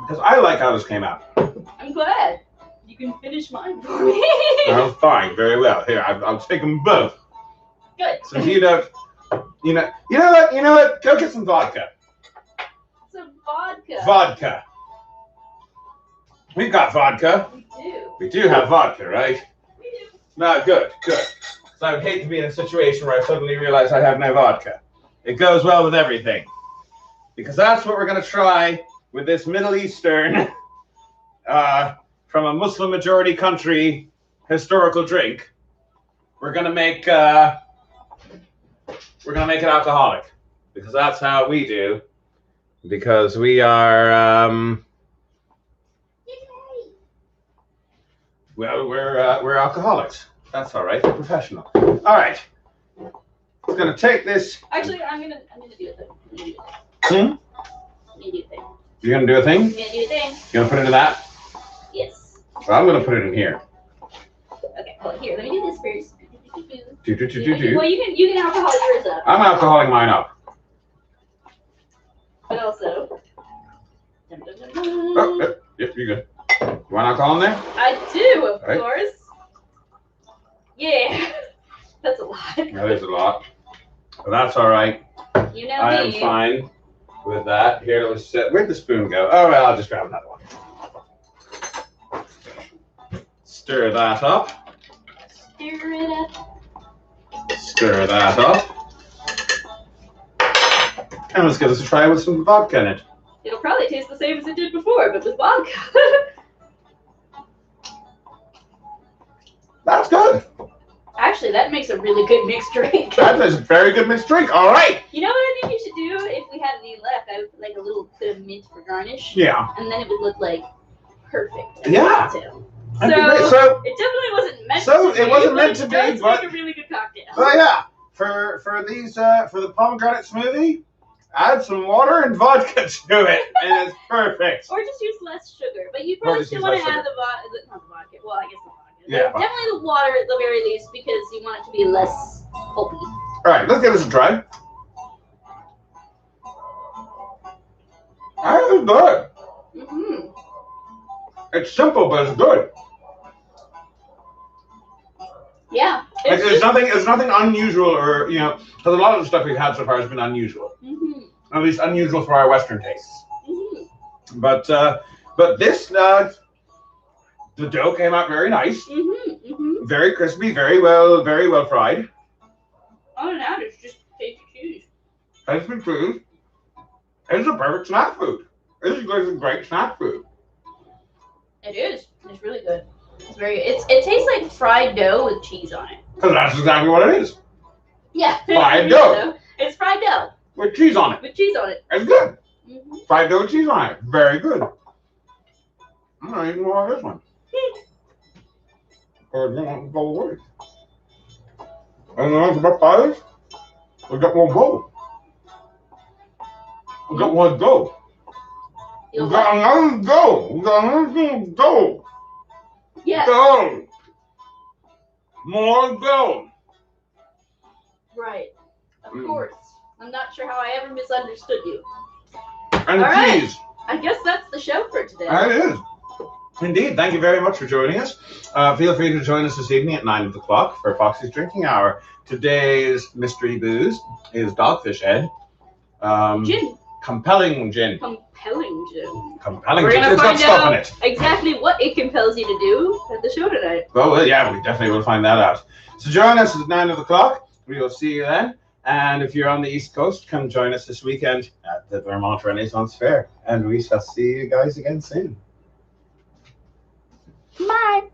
Because I like how this came out. I'm glad. You can finish mine for me. Oh, fine. Very well. Here, I'll take them both. Good. So you don't. You know what? Go get some vodka. Vodka. We've got vodka. We do. We do have vodka, right? We do. No, good. Because I would hate to be in a situation where I suddenly realize I have no vodka. It goes well with everything. Because that's what we're going to try with this Middle Eastern, from a Muslim majority country, historical drink. We're going to make it alcoholic. Because that's how we do. Because we are, well, we're alcoholics. That's all right. We're professional. All right. It's gonna take this. Actually, I'm gonna do a thing. I'm gonna do a thing. You're gonna do a thing? I'm gonna do a thing. You're gonna put it in that? Yes. Well, I'm gonna put it in here. Okay. Well, here. Let me do this first. Do. Well, you can alcohol yours up. I'm alcoholing mine up. But also. Oh, yep, you're good. You want alcohol in there? I do, of course. Yeah. That's a lot. That is a lot. But that's all right. You know I am fine with that. Here, let's set. Where'd the spoon go? Oh, well, I'll just grab another one. Stir that up. Stir it up. Stir that up. And let's give this a try with some vodka in it. It'll probably taste the same as it did before, but with vodka. That's good. Actually, that makes a really good mixed drink. That is a very good mixed drink. All right. You know what I think you should do if we had any left? I would put like a little bit of mint for garnish. Yeah. And then it would look like perfect. Yeah. Cocktail. So it definitely wasn't meant to be. It wasn't meant to It be, does but make a really good cocktail. But yeah, for the pomegranate smoothie, add some water and vodka to it, and it's perfect. Or just use less sugar, but you probably still want to add the vodka. Not the vodka. Well, I guess the vodka. Yeah. Definitely the water at the very least because you want it to be less pulpy. All right, let's give this a try. That is good. Mm-hmm. It's simple, but it's good. Yeah. Like, there's nothing unusual, or because a lot of the stuff we've had so far has been unusual. Mm-hmm. At least unusual for our Western tastes. Mm-hmm. But this, the dough came out very nice, very crispy, very well fried. Oh, now it's just tasty cheese. Tasty cheese. It's a perfect snack food. This is a great snack food. It is. It's really good. It tastes like fried dough with cheese on it. Because that's exactly what it is. Yeah. Fried dough. It's fried dough. With cheese on it. With cheese on it. It's good. Mm-hmm. Fried dough with cheese on it. Very good. I'm not eating more of this one. Or you want to go away. And then about 5, we got one go. We got one go. We got another go. We got another go. Yes. Go. More go. Right. Of course. I'm not sure how I ever misunderstood you. And all cheese. Right. I guess that's the show for today. It is. Indeed. Thank you very much for joining us. Feel free to join us this evening at 9 o'clock for Foxy's Drinking Hour. Today's mystery booze is Dogfish Head. Gin. Compelling gin. Compelling gin. Compelling We're gin. gonna It's got find stuff in out it. exactly what it compels you to do at the show tonight. Well, yeah, we definitely will find that out. So join us at 9 o'clock. We will see you then. And if you're on the East Coast, come join us this weekend at the Vermont Renaissance Fair. And we shall see you guys again soon. Bye.